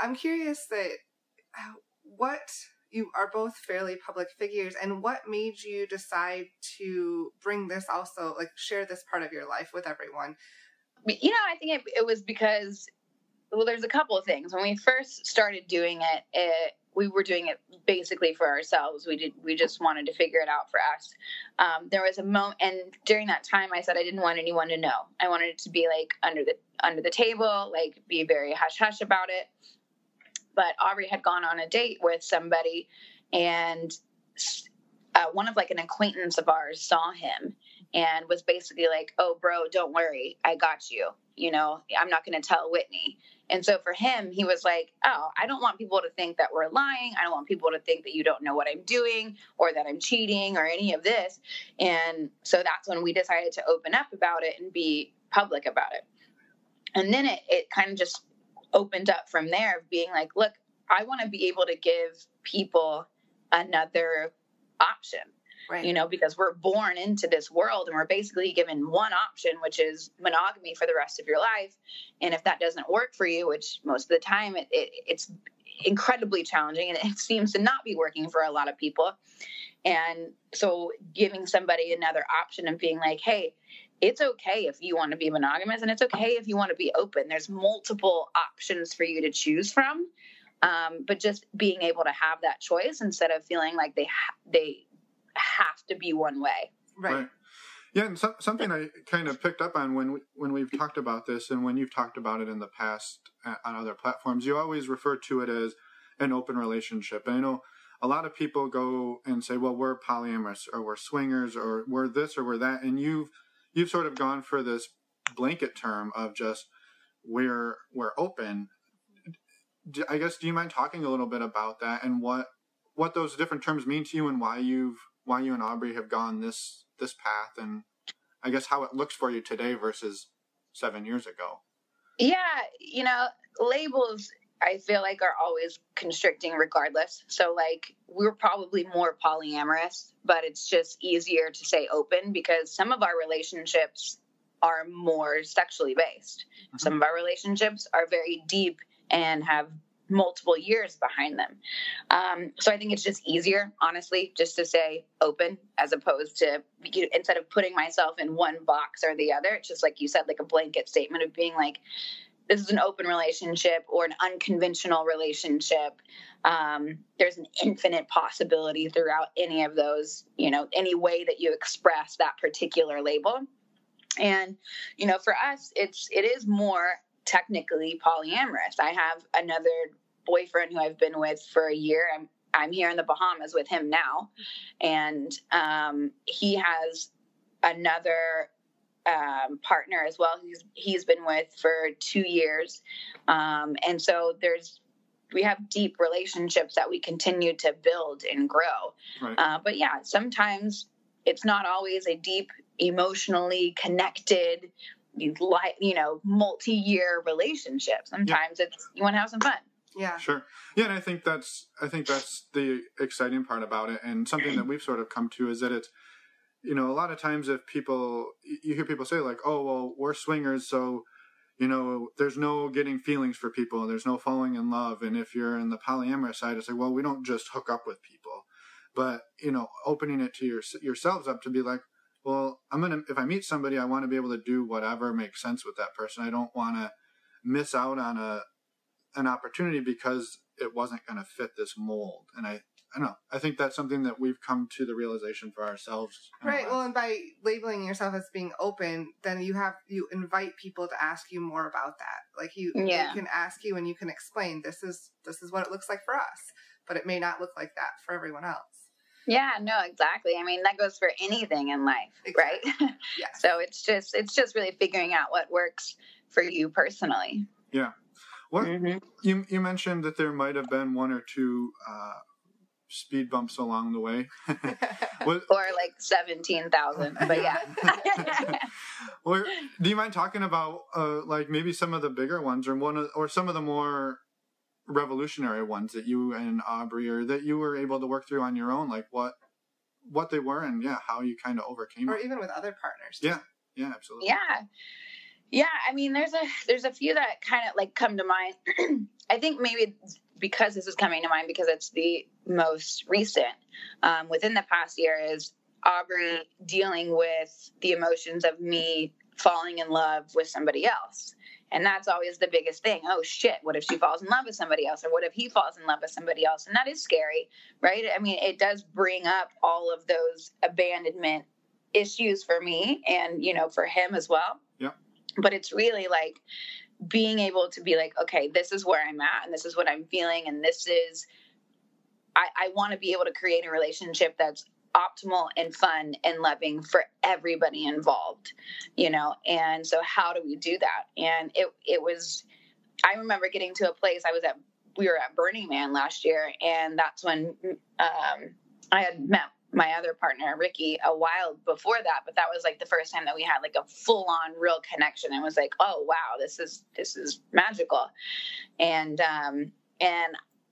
I'm curious that you are both fairly public figures, and what made you decide to bring this also, like share this part of your life with everyone? I think it was because, well, there's a couple of things. When we first started doing it, we were doing it basically for ourselves. We just wanted to figure it out for us. There was a moment, and during that time I said I didn't want anyone to know. I wanted it to be like under the table, like be very hush hush about it. But Aubrey had gone on a date with somebody, and one of like an acquaintance of ours saw him and was basically like, oh bro, don't worry, I got you. I'm not going to tell Whitney. And so for him, he was like, oh, I don't want people to think that we're lying. I don't want people to think that you don't know what I'm doing or that I'm cheating or any of this. And so that's when we decided to open up about it and be public about it. And then it kind of just opened up from there of being like, look, I want to be able to give people another option. Right. Because we're born into this world and we're basically given one option, which is monogamy for the rest of your life. And if that doesn't work for you, which most of the time it's incredibly challenging and it seems to not be working for a lot of people. And so giving somebody another option and being like, hey, it's okay if you want to be monogamous, and it's okay if you want to be open. There's multiple options for you to choose from. But just being able to have that choice instead of feeling like they have to be one way. Right. Yeah, and something I kind of picked up on when we've talked about this, and when you've talked about it in the past on other platforms, you always refer to it as an open relationship. And I know a lot of people go and say, well, we're polyamorous, or we're swingers, or we're this, or we're that, and you've sort of gone for this blanket term of just we're open. I guess, do you mind talking a little bit about that and what those different terms mean to you, and why you and Aubrey have gone this path, and I guess how it looks for you today versus 7 years ago? Yeah, labels I feel like are always constricting regardless. So like we're probably more polyamorous, but it's just easier to say open because some of our relationships are more sexually based. Mm-hmm. Some of our relationships are very deep and have multiple years behind them. So I think it's just easier, honestly, just to say open as opposed to, instead of putting myself in one box or the other, it's just like you said, like a blanket statement of being like, this is an open relationship or an unconventional relationship. There's an infinite possibility throughout any of those, any way that you express that particular label. And, for us, it is more technically polyamorous. I have another boyfriend who I've been with for a year. I'm here in the Bahamas with him now. And he has another partner as well he's been with for 2 years. And so there's have deep relationships that we continue to build and grow. Right. But yeah, sometimes it's not always a deep, emotionally connected, multi-year relationship. Sometimes it's, you want to have some fun. Yeah. Sure. Yeah, and I think that's the exciting part about it, and something that we've sort of come to is that it's, a lot of times if you hear people say like, oh, well, we're swingers, so, there's no getting feelings for people, there's no falling in love. And if you're in the polyamorous side, it's like, well, we don't just hook up with people, but, opening it to yourselves up to be like, well, if I meet somebody, I want to be able to do whatever makes sense with that person. I don't want to miss out on an opportunity because it wasn't going to fit this mold. And I don't know. I think that's something that we've come to the realization for ourselves. Right. Well, and by labeling yourself as being open, then you invite people to ask you more about that. Like they can ask you and you can explain, this is what it looks like for us, but it may not look like that for everyone else. Yeah, no, exactly. I mean, that goes for anything in life, exactly. Right? Yeah. So it's just really figuring out what works for you personally. Yeah. What you mentioned that there might have been one or two speed bumps along the way. Or like 17,000, but yeah. Well, do you mind talking about like maybe some of the bigger ones, or some of the more revolutionary ones that you and Aubrey, or that you were able to work through on your own, like what they were, and how you kind of overcame or it. Even with other partners too. Yeah, absolutely. Yeah, I mean, there's a few that kind of like come to mind. I think maybe because this is coming to mind because it's the most recent within the past year is Aubrey dealing with the emotions of me falling in love with somebody else. And that's always the biggest thing. Oh shit, what if she falls in love with somebody else? Or what if he falls in love with somebody else? And that is scary, right? I mean, it does bring up all of those abandonment issues for me and, for him as well. Yeah. But it's really like being able to be like, okay, this is where I'm at and this is what I'm feeling. And I want to be able to create a relationship that's optimal and fun and loving for everybody involved, and so how do we do that? And I remember getting to a place we were at Burning Man last year, and that's when I had met my other partner, Ricky, a while before that, but that was like the first time that we had like a full on real connection. And was like, oh wow, this is magical. And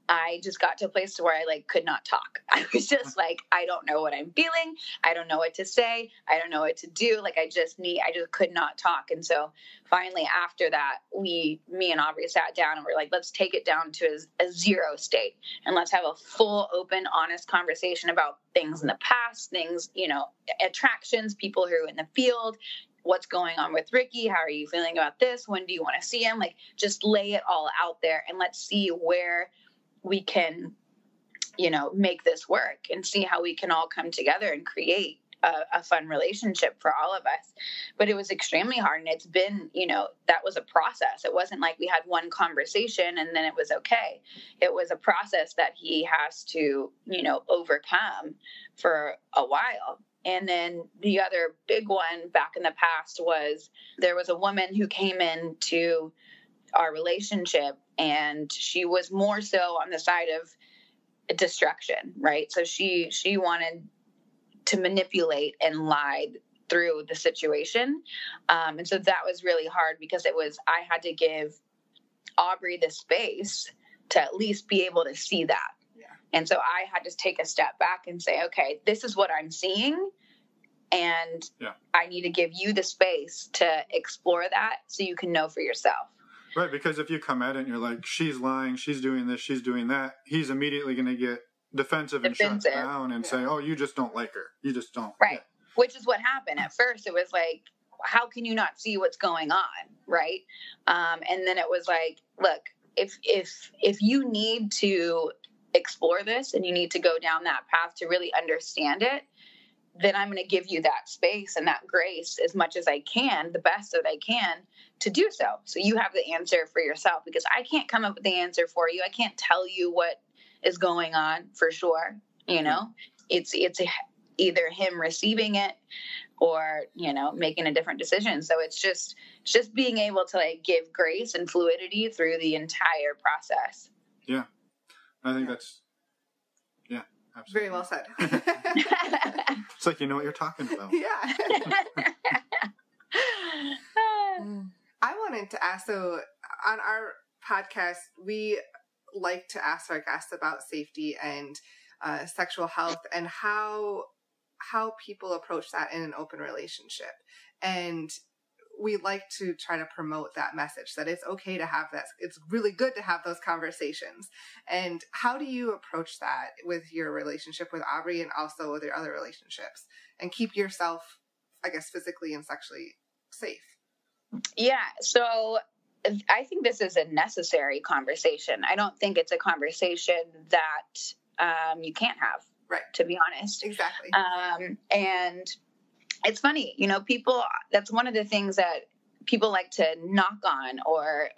I just got to a place where I like could not talk. I was just like, I don't know what I'm feeling. I don't know what to say. I don't know what to do. Like I just could not talk. And so finally after that, me and Aubrey sat down and we're like, let's take it down to a zero state and let's have a full, open, honest conversation about things in the past, things, attractions, people who are in the field, what's going on with Ricky. How are you feeling about this? When do you want to see him? Like just lay it all out there and let's see where we can, make this work and see how we can all come together and create a fun relationship for all of us. But it was extremely hard. And it's been, that was a process. It wasn't like we had one conversation and then it was okay. It was a process that he has to, overcome for a while. And then the other big one back in the past was there was a woman who came into our relationship and she was more so on the side of destruction, right? So she wanted to manipulate and lie through the situation. And so that was really hard because I had to give Aubrey the space to at least be able to see that. Yeah. And so I had to take a step back and say, okay, this is what I'm seeing. And I need to give you the space to explore that so you can know for yourself. Right, because if you come at it and you're like, she's lying, she's doing this, she's doing that, he's immediately going to get defensive and shut down and say, oh, you just don't like her. You just don't. Right, yeah. Which is what happened. At first, it was like, how can you not see what's going on, right? And then it was like, look, if you need to explore this and you need to go down that path to really understand it, then I'm going to give you that space and that grace as much as I can, the best that I can to do so. So you have the answer for yourself because I can't come up with the answer for you. I can't tell you what is going on for sure. It's either him receiving it or, making a different decision. So it's just being able to like give grace and fluidity through the entire process. Yeah. I think that's, yeah, absolutely. Very well said. It's like, you know what you're talking about. Yeah. I wanted to ask, so on our podcast, we like to ask our guests about safety and sexual health and how people approach that in an open relationship. And we like to try to promote that message that it's okay to have that. It's really good to have those conversations. And how do you approach that with your relationship with Aubrey and also with your other relationships and keep yourself, I guess, physically and sexually safe? Yeah. So I think this is a necessary conversation. I don't think it's a conversation that you can't have, right? To be honest. Exactly. And it's funny, you know, people, that's one of the things that people like to knock on or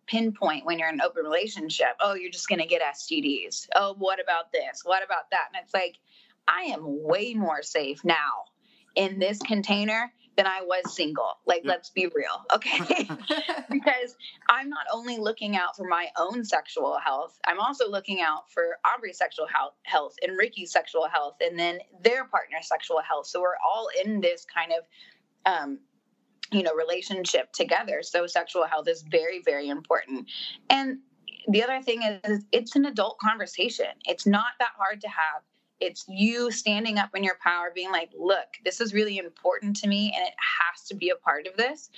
pinpoint when you're in an open relationship. Oh, you're just going to get STDs. Oh, what about this? What about that? And it's like, I am way more safe now in this container than I was single. Like, let's be real. Okay. Because I'm not only looking out for my own sexual health, I'm also looking out for Aubrey's sexual health and Ricky's sexual health, and then their partner's sexual health. So we're all in this kind of, relationship together. So sexual health is very, very important. And the other thing is it's an adult conversation. It's not that hard to have. It's you standing up in your power, being like, look, this is really important to me and it has to be a part of this.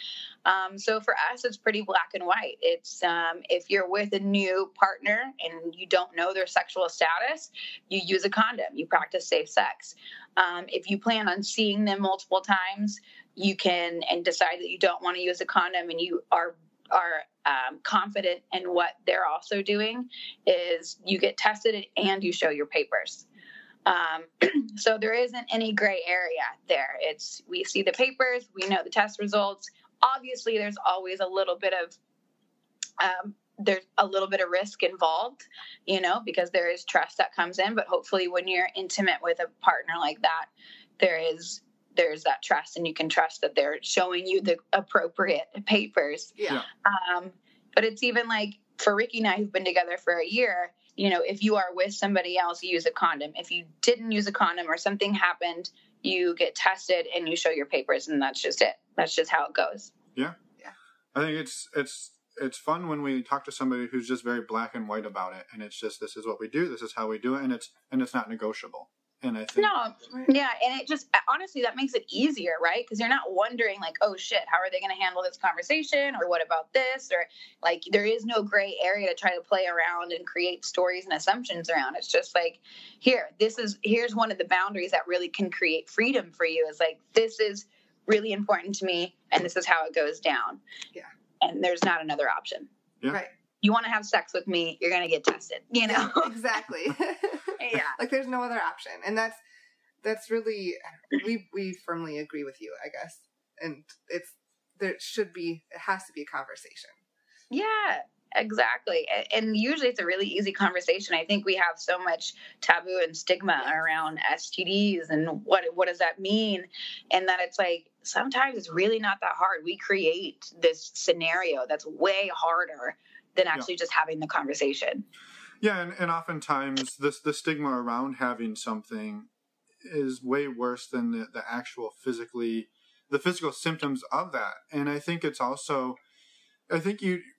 So for us, it's pretty black and white. It's if you're with a new partner and you don't know their sexual status, you use a condom, you practice safe sex. If you plan on seeing them multiple times, you can and decide that you don't want to use a condom and you are confident in what they're also doing, is you get tested and you show your papers. So there isn't any gray area there. We see the papers, we know the test results. Obviously there's always a little bit of risk involved, because there is trust that comes in, but hopefully when you're intimate with a partner like that, there's that trust and you can trust that they're showing you the appropriate papers. Yeah. But it's even like for Ricky and I, who've been together for a year, if you are with somebody else, you use a condom. If you didn't use a condom or something happened, you get tested and you show your papers, and that's just it. That's just how it goes. Yeah. Yeah. I think it's fun when we talk to somebody who's just very black and white about it, and it's just, this is what we do, this is how we do it, and it's not negotiable. And I think and it just, honestly, that makes it easier, right? Because you're not wondering like, oh shit, how are they going to handle this conversation, or what about this, or like there is no gray area to try to play around and create stories and assumptions around. It's just like, here's one of the boundaries that really can create freedom for you, is like, this is really important to me and this is how it goes down. Yeah. And there's not another option. Yeah. Right. You want to have sex with me, you're going to get tested, Yeah, exactly. Yeah. Like there's no other option. And that's really, we firmly agree with you, I guess. And it has to be a conversation. Yeah, exactly. And usually it's a really easy conversation. I think we have so much taboo and stigma around STDs and what does that mean? And that it's like, sometimes it's really not that hard. We create this scenario that's way harder than actually just having the conversation. Yeah, and oftentimes the stigma around having something is way worse than the actual physical symptoms of that. And I think it's also,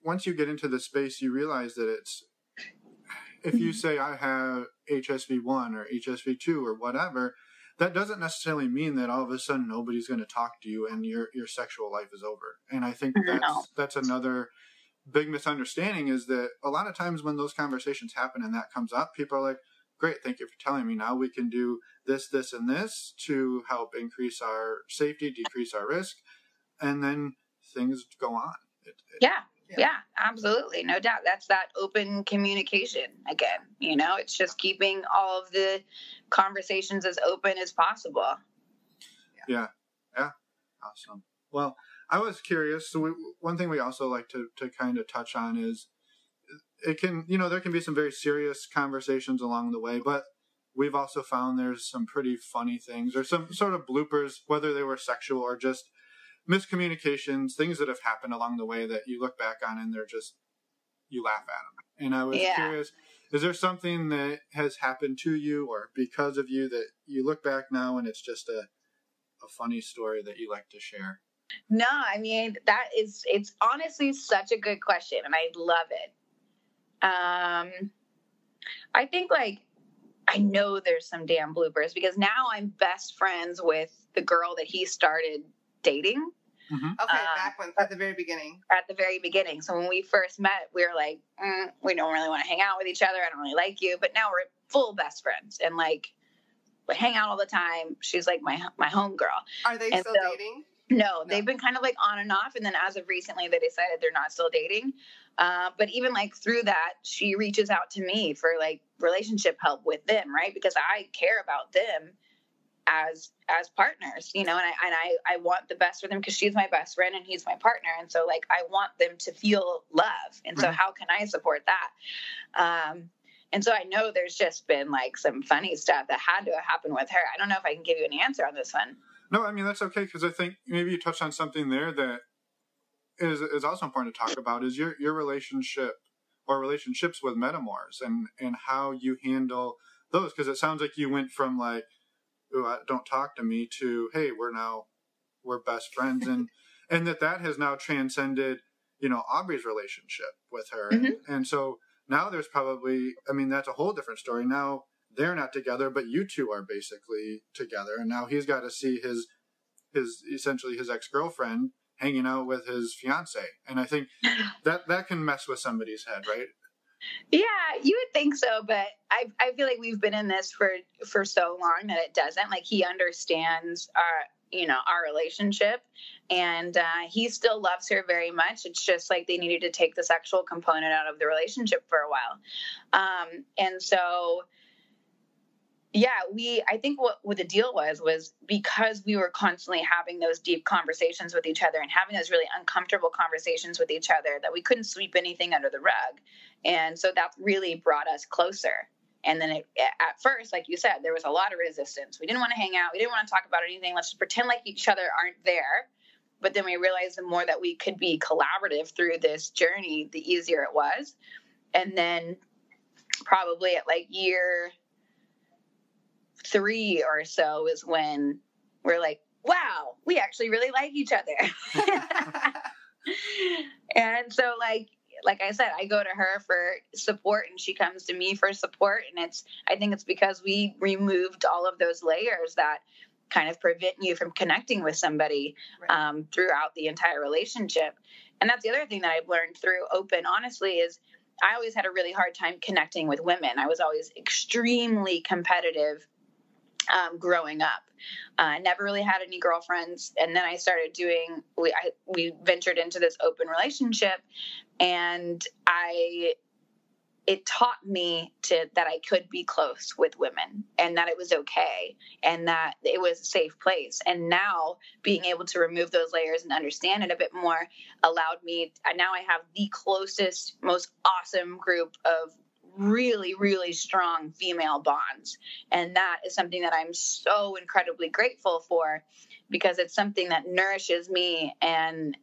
once you get into the space, you realize that it's, if you say I have HSV1 or HSV2 or whatever, that doesn't necessarily mean that all of a sudden nobody's going to talk to you and your sexual life is over. And I think that's another big misunderstanding, is that a lot of times when those conversations happen and that comes up, people are like, great, thank you for telling me. Now we can do this, this, and this to help increase our safety, decrease our risk, and then things go on. Yeah, absolutely. No doubt. That's that open communication again. It's just keeping all of the conversations as open as possible. Yeah. Awesome. Well, I was curious. So one thing we also like to kind of touch on is it can, there can be some very serious conversations along the way, but we've also found there's some pretty funny things or some sort of bloopers, whether they were sexual or just miscommunications, things that have happened along the way that you look back on and they're just you laugh at them. And I was curious, is there something that has happened to you or because of you that you look back now and it's just a funny story that you like to share? No, I mean, it's honestly such a good question, and I love it. I think, like, I know there's some damn bloopers because now I'm best friends with the girl that he started dating. Mm-hmm. Okay, at the very beginning. At the very beginning. So when we first met, we were like, we don't really want to hang out with each other. I don't really like you. But now we're full best friends. And, like, we hang out all the time. She's, like, my homegirl. Are they still dating? No, they've been kind of, like, on and off. And then as of recently, they decided they're not still dating. But even, like, through that, she reaches out to me for, like, relationship help with them, right? Because I care about them as partners, you know, and I want the best for them because she's my best friend and he's my partner. And so, like, I want them to feel love. And so how can I support that? And so I know there's just been, like, some funny stuff that had to have happened with her. I don't know if I can give you an answer on this one. No, I mean, that's okay. Because I think maybe you touched on something there that is also important to talk about is your relationship or relationships with metamors and how you handle those. Because it sounds like you went from, like, ooh, don't talk to me to, hey, we're best friends. And that has now transcended, you know, Aubrey's relationship with her. Mm-hmm. And so now there's probably, I mean, that's a whole different story. Now they're not together, but you two are basically together. And now he's got to see his essentially his ex-girlfriend hanging out with his fiance. And I think that can mess with somebody's head, right? Yeah, you would think so, but I feel like we've been in this for so long that it doesn't. Like, he understands our relationship, and he still loves her very much. It's just like they needed to take the sexual component out of the relationship for a while, and so. Yeah, I think what the deal was because we were constantly having those deep conversations with each other and having those really uncomfortable conversations with each other that we couldn't sweep anything under the rug. And so that really brought us closer. And then at first, like you said, there was a lot of resistance. We didn't want to hang out. We didn't want to talk about anything. Let's just pretend like each other aren't there. But then we realized the more that we could be collaborative through this journey, the easier it was. And then probably at, like, year 3 or so is when we're like, wow, we actually really like each other. And so, like I said, I go to her for support and she comes to me for support. And I think it's because we removed all of those layers that kind of prevent you from connecting with somebody throughout the entire relationship. And that's the other thing that I've learned through Open, honestly, is I always had a really hard time connecting with women. I was always extremely competitive growing up. I never really had any girlfriends. And then I started we ventured into this open relationship, and it taught me that I could be close with women and that it was okay and that it was a safe place. And now being able to remove those layers and understand it a bit more allowed me, now I have the closest, most awesome group of really, really strong female bonds. And that is something that I'm so incredibly grateful for because it's something that nourishes me, and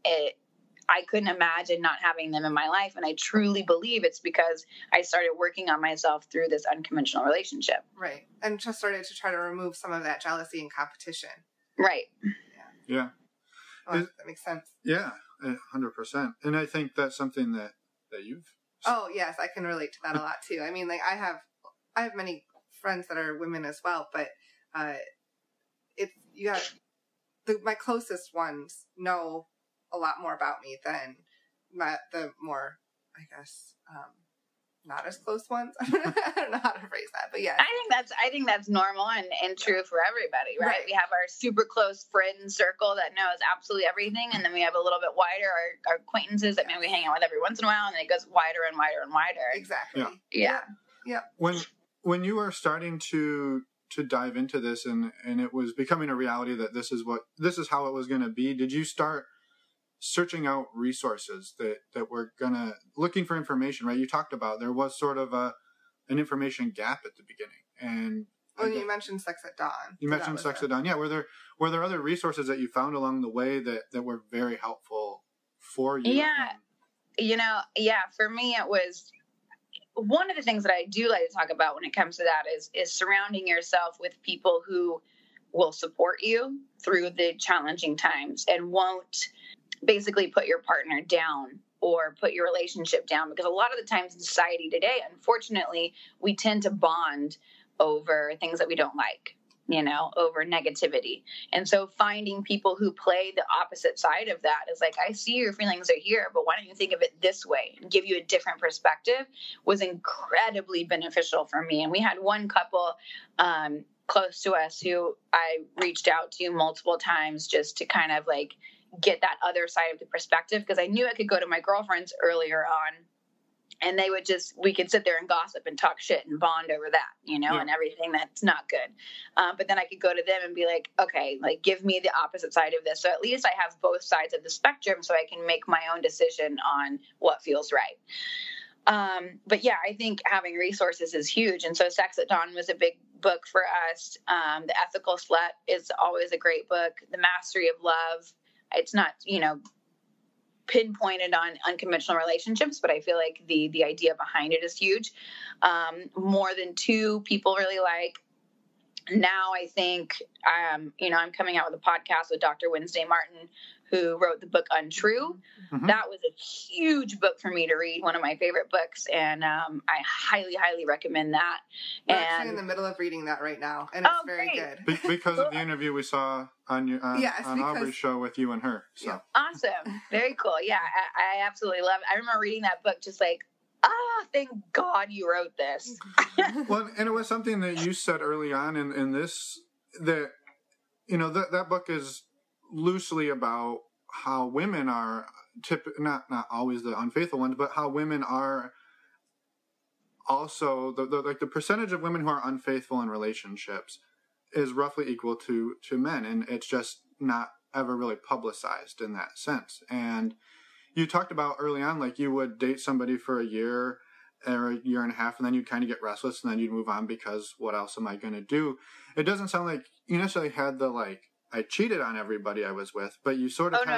I couldn't imagine not having them in my life. And I truly believe it's because I started working on myself through this unconventional relationship. Right. And just started to try to remove some of that jealousy and competition. Right. Yeah. Oh, that makes sense. Yeah, 100%. And I think that's something that you've... Oh, yes, I can relate to that a lot too. I mean, like, I have many friends that are women as well, but my closest ones know a lot more about me than the more, I guess, not as close ones. I don't know how to phrase that, but yeah. I think that's normal and true for everybody, right? We have our super close friend circle that knows absolutely everything, and then we have a little bit wider our acquaintances that maybe we hang out with every once in a while, and then it goes wider and wider and wider. Exactly. Yeah. When you were starting to dive into this and it was becoming a reality that this is how it was going to be, did you start searching out resources that were looking for information, right? You talked about there was sort of an information gap at the beginning. And you mentioned Sex at Dawn. You mentioned Sex at Dawn. Yeah. Were there other resources that you found along the way that were very helpful for you? Yeah. For me, it was one of the things that I do like to talk about when it comes to that is surrounding yourself with people who will support you through the challenging times and won't basically put your partner down or put your relationship down. Because a lot of the times in society today, unfortunately, we tend to bond over things that we don't like, over negativity. And so finding people who play the opposite side of that is like, I see your feelings are here, but why don't you think of it this way and give you a different perspective, was incredibly beneficial for me. And we had one couple close to us who I reached out to multiple times just to kind of like get that other side of the perspective, because I knew I could go to my girlfriends earlier on and we could sit there and gossip and talk shit and bond over that, and everything that's not good. But then I could go to them and be like, okay, like give me the opposite side of this. So at least I have both sides of the spectrum so I can make my own decision on what feels right. But yeah, I think having resources is huge. And so Sex at Dawn was a big book for us. The Ethical Slut is always a great book. The Mastery of Love. It's not, pinpointed on unconventional relationships, but I feel like the idea behind it is huge. More Than Two people really like. Now I think, I'm coming out with a podcast with Dr. Wednesday Martin, who wrote the book Untrue. Mm-hmm. That was a huge book for me to read, one of my favorite books, and I highly, highly recommend that. We're actually in the middle of reading that right now, and it's very good. Because of the interview we saw on Aubrey's show with you and her. So. Yeah. Awesome. Very cool. Yeah, I absolutely love it. I remember reading that book just like, thank God you wrote this. Well, and it was something that you said early on in this, that, that book is loosely about how women are not always the unfaithful ones, but how women are also the percentage of women who are unfaithful in relationships is roughly equal to men, and it's just not ever really publicized in that sense. And you talked about early on, like you would date somebody for a year or a year and a half, and then you'd kind of get restless, and then you'd move on because what else am I going to do? It doesn't sound like you necessarily had the like, I cheated on everybody I was with, but you sort of no.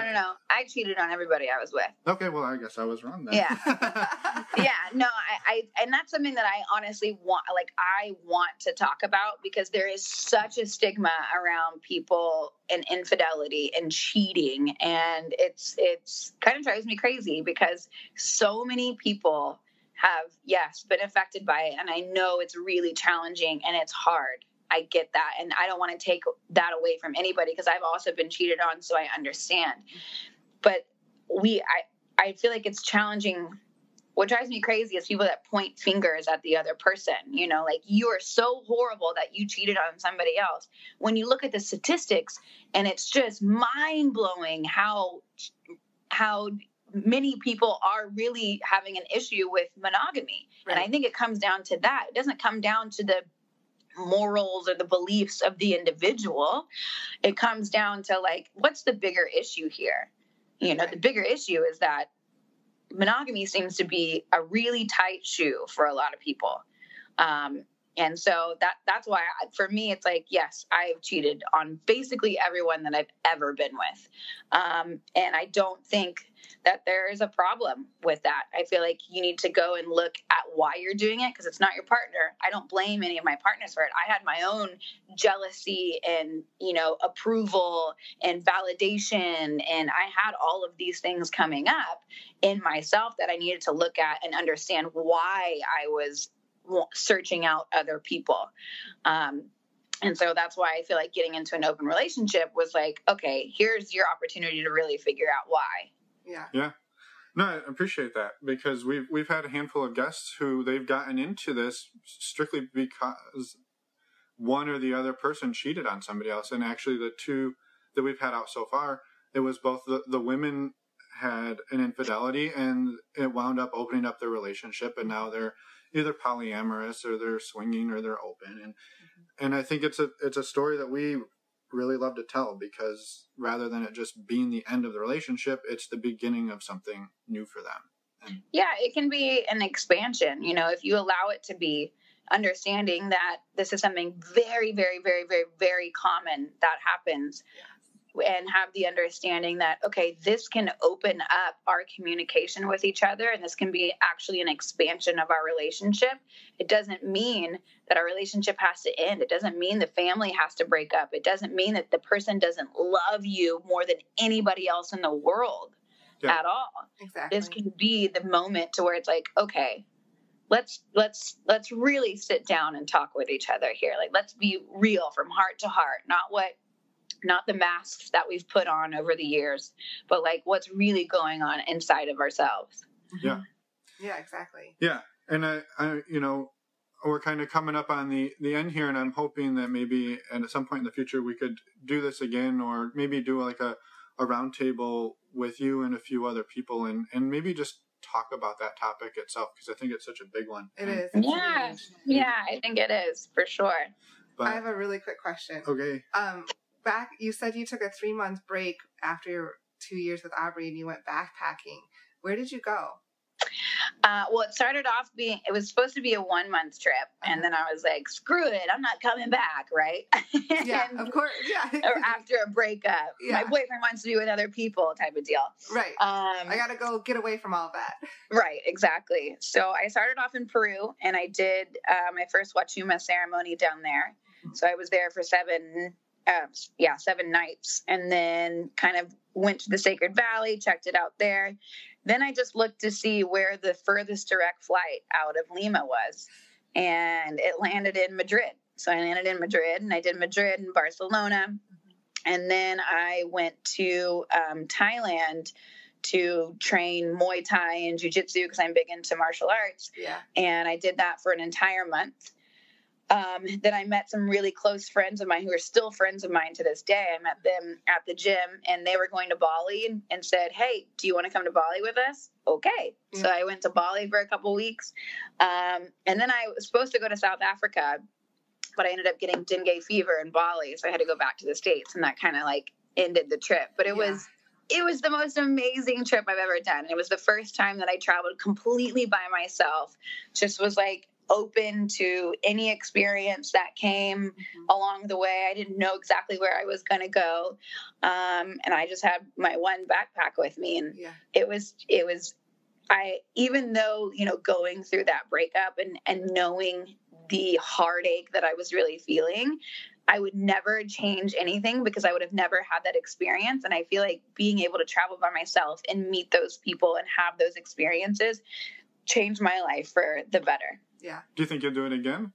I cheated on everybody I was with. Okay, well, I guess I was wrong then. Yeah. Yeah, no, I and that's something that I honestly want to talk about, because there is such a stigma around people and infidelity and cheating, and it's kind of drives me crazy, because so many people have, yes, been affected by it, and I know it's really challenging and it's hard. I get that. And I don't want to take that away from anybody, because I've also been cheated on, so I understand. But I feel like it's challenging. What drives me crazy is people that point fingers at the other person, like you are so horrible that you cheated on somebody else. When you look at the statistics, and it's just mind blowing how many people are really having an issue with monogamy. Right. And I think it comes down to that. It doesn't come down to the morals or the beliefs of the individual. It comes down to like, what's the bigger issue here? Right. The bigger issue is that monogamy seems to be a really tight shoe for a lot of people. And so that's why for me, it's like, yes, I've cheated on basically everyone that I've ever been with. And I don't think that there is a problem with that. I feel like you need to go and look at why you're doing it, because it's not your partner. I don't blame any of my partners for it. I had my own jealousy and, approval and validation. And I had all of these things coming up in myself that I needed to look at and understand why I was searching out other people. And so that's why I feel like getting into an open relationship was like, okay, here's your opportunity to really figure out why. Yeah. No, I appreciate that, because we've had a handful of guests who they've gotten into this strictly because one or the other person cheated on somebody else. And actually the two that we've had out so far, it was both the women had an infidelity and it wound up opening up their relationship, and now they're either polyamorous or they're swinging or they're open. And I think it's a story that we really love to tell, because rather than it just being the end of the relationship, it's the beginning of something new for them. Yeah, it can be an expansion, if you allow it to be, understanding that this is something very, very, very, very, very common that happens and have the understanding that, okay, this can open up our communication with each other, and this can be actually an expansion of our relationship. It doesn't mean that our relationship has to end. It doesn't mean the family has to break up. It doesn't mean that the person doesn't love you more than anybody else in the world at all. Exactly. This can be the moment to where it's like, okay, let's really sit down and talk with each other here. Like, let's be real from heart to heart, not the masks that we've put on over the years, but like what's really going on inside of ourselves. Yeah. Yeah, exactly. Yeah. And I we're kind of coming up on the end here, and I'm hoping that maybe at some point in the future we could do this again, or maybe do like a round table with you and a few other people, and maybe just talk about that topic itself, because I think it's such a big one. It is. Yeah. Yeah, I think it is for sure. But I have a really quick question. Okay. Back, you said you took a 3-month break after your 2 years with Aubrey, and you went backpacking. Where did you go? Well, it started off it was supposed to be a 1-month trip. And then I was like, screw it, I'm not coming back. Right. Yeah, of course. Yeah. Or after a breakup, my boyfriend wants to be with other people type of deal. Right. I got to go get away from all that. Right. Exactly. So I started off in Peru, and I did my first Wachuma ceremony down there. So I was there for 7 nights, and then kind of went to the Sacred Valley, checked it out there. Then I just looked to see where the furthest direct flight out of Lima was, and it landed in Madrid. So I landed in Madrid, and I did Madrid and Barcelona. And then I went to Thailand to train Muay Thai and Jiu-Jitsu, because I'm big into martial arts. Yeah. And I did that for an entire month. Then I met some really close friends of mine who are still friends of mine to this day. I met them at the gym, and they were going to Bali and said, hey, do you want to come to Bali with us? Okay. Yeah. So I went to Bali for a couple weeks. And then I was supposed to go to South Africa, but I ended up getting dengue fever in Bali. So I had to go back to the States, and that kind of like ended the trip. But it was the most amazing trip I've ever done. And it was the first time that I traveled completely by myself. Just was like open to any experience that came along the way. I didn't know exactly where I was going to go. And I just had my one backpack with me. And it was, even though, going through that breakup and knowing the heartache that I was really feeling, I would never change anything, because I would have never had that experience. And I feel like being able to travel by myself and meet those people and have those experiences changed my life for the better. Yeah. Do you think you'll do it again?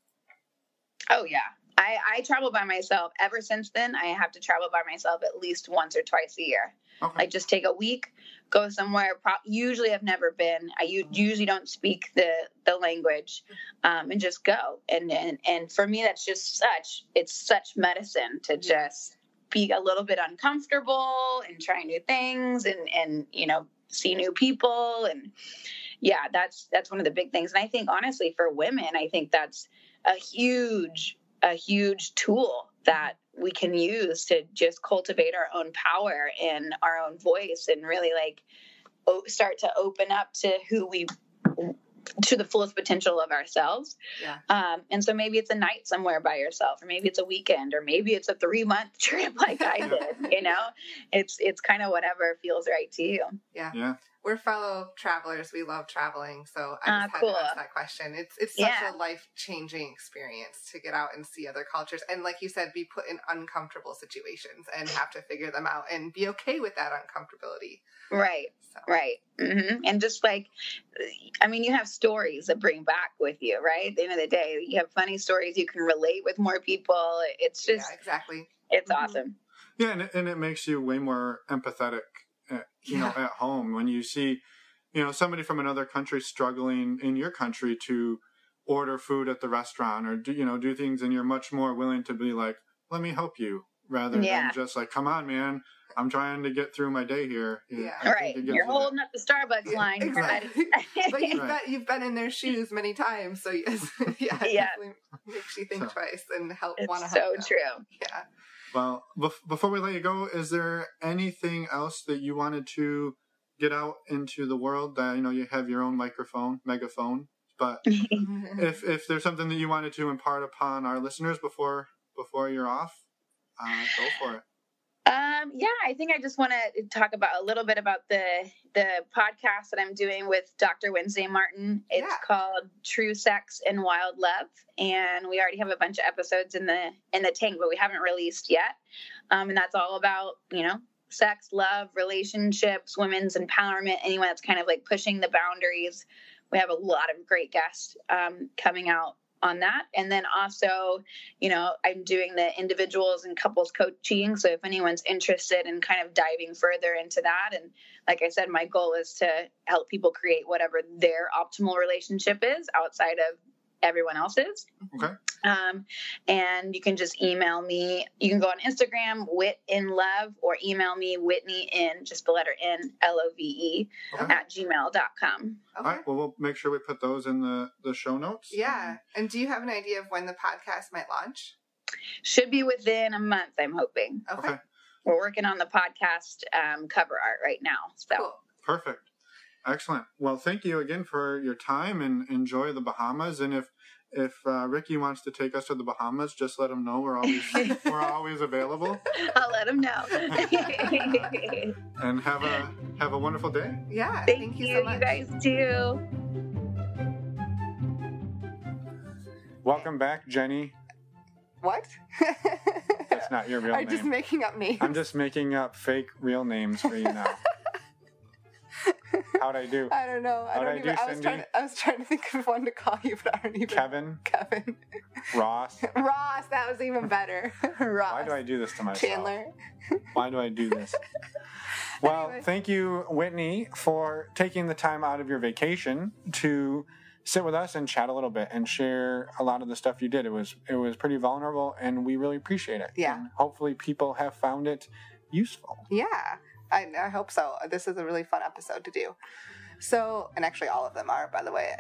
Oh, yeah. I travel by myself. Ever since then, I have to travel by myself at least once or twice a year. Okay. Like, just take a week, go somewhere. Usually I've never been. I usually don't speak the language, and just go. And for me, that's just such medicine to just be a little bit uncomfortable and try new things and see new people. And yeah, that's one of the big things. And I think, honestly, for women, I think that's a huge tool that we can use to just cultivate our own power and our own voice, and really like start to open up to to the fullest potential of ourselves. Yeah. And so maybe it's a night somewhere by yourself, or maybe it's a weekend, or maybe it's a 3-month trip like I did, it's kind of whatever feels right to you. Yeah. Yeah. We're fellow travelers. We love traveling. So I just had to ask that question. It's such a life-changing experience to get out and see other cultures. And like you said, be put in uncomfortable situations and have to figure them out and be okay with that uncomfortability. Right. So. Right. Mm-hmm. And just like, you have stories that bring back with you, right? At the end of the day, you have funny stories. You can relate with more people. It's just, exactly. It's awesome. Yeah. And it makes you way more empathetic. At home, when you see, somebody from another country struggling in your country to order food at the restaurant, or do things, and you're much more willing to be like, let me help you, rather than just like, come on, man, I'm trying to get through my day here. Right. You're holding up the Starbucks line. Exactly. But you've been in their shoes many times, so yes. It definitely makes you think twice and want to help. So them. true. Yeah. Well, before we let you go, is there anything else that you wanted to get out into the world? That you have your own megaphone, but if there's something that you wanted to impart upon our listeners before you're off, go for it. Yeah, I think I just want to talk about a little bit about the podcast that I'm doing with Dr. Wednesday Martin. It's called True Sex and Wild Love, and we already have a bunch of episodes in the tank, but we haven't released yet. And that's all about, sex, love, relationships, women's empowerment, anyone that's kind of like pushing the boundaries. We have a lot of great guests coming out on that. And then also, I'm doing the individuals and couples coaching. So if anyone's interested in kind of diving further into that, and like I said, my goal is to help people create whatever their optimal relationship is outside of everyone else's. Okay. And you can just email me. You can go on Instagram, Wit in Love, or email me, Whitney in, just the letter N, LOVE, @gmail.com. All right. Well, we'll make sure we put those in the show notes. Yeah. And do you have an idea of when the podcast might launch? Should be within a month, I'm hoping. Okay. We're working on the podcast cover art right now. So cool. Perfect. Excellent. Well, thank you again for your time, and enjoy the Bahamas. And if Ricky wants to take us to the Bahamas, just let him know. We're always available. I'll let him know. And have a wonderful day. Yeah. Thank you so much. You guys too. Welcome back, Jenny. What? That's not your real name. I'm just making up names. I'm just making up fake real names for you now. How'd I do? I don't know. I was trying to think of one to call you, but I don't even. Kevin. Ross, that was even better. Ross. Why do I do this to myself? Chandler. Why do I do this? Well, anyway. Thank you, Whitney, for taking the time out of your vacation to sit with us and chat a little bit and share a lot of the stuff you did. It was pretty vulnerable, and we really appreciate it. Yeah. And hopefully people have found it useful. Yeah. I hope so. This is a really fun episode to do. So, and actually all of them are, by the way.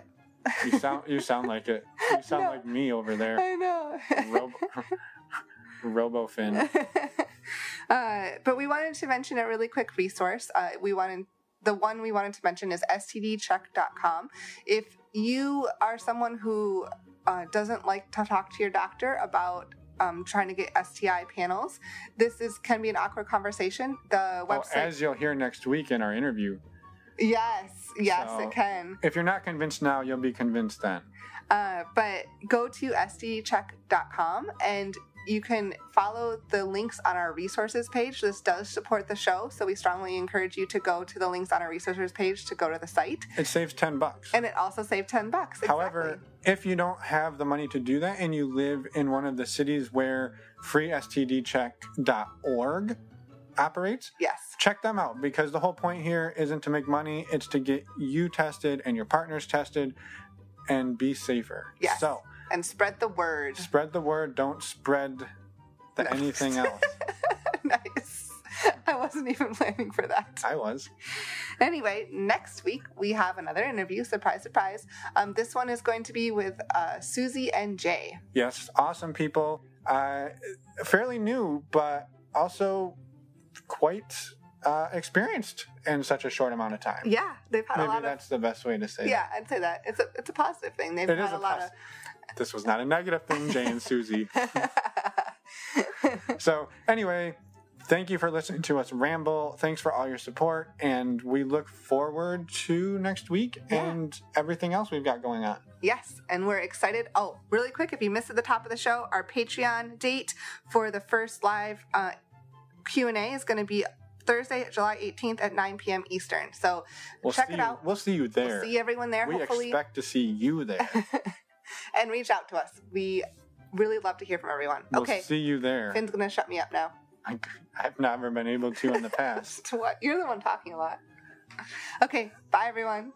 You sound like it. You sound like me over there. I know. Robo-Fin. But we wanted to mention a really quick resource. The one we wanted to mention is stdcheck.com. If you are someone who doesn't like to talk to your doctor about trying to get STI panels, can be an awkward conversation. The website, as you'll hear next week in our interview. Yes, So, it can. If you're not convinced now, you'll be convinced then. But go to stdcheck.com and you can follow the links on our resources page. This does support the show, so we strongly encourage you to go to the links on our resources page to go to the site. It saves $10. And it also saves $10. Exactly. However, if you don't have the money to do that and you live in one of the cities where freestdcheck.org operates, yes, check them out, because the whole point here isn't to make money, it's to get you tested and your partners tested and be safer. Yes. So, and spread the word. Spread the word, don't spread anything else. Nice. I wasn't even planning for that. I was. Anyway, next week we have another interview. Surprise, surprise. This one is going to be with Susie and Jay. Yes, awesome people. Fairly new, but also quite experienced in such a short amount of time. Yeah, they've had a lot of... Maybe that's the best way to say it. Yeah, I'd say that. It's a positive thing. They've had a lot of... This was not a negative thing, Jay and Susie. So, anyway, thank you for listening to us ramble. Thanks for all your support, and we look forward to next week and everything else we've got going on. Yes, and we're excited. Oh, really quick, if you missed at the top of the show, our Patreon date for the first live Q&A is going to be Thursday, July 18th at 9 p.m. Eastern. So check it out. We'll see you there. We'll see everyone there, hopefully. We expect to see you there. And reach out to us. We really love to hear from everyone. We'll see you there. Finn's going to shut me up now. I've never been able to in the past. To what? You're the one talking a lot. Okay, bye everyone.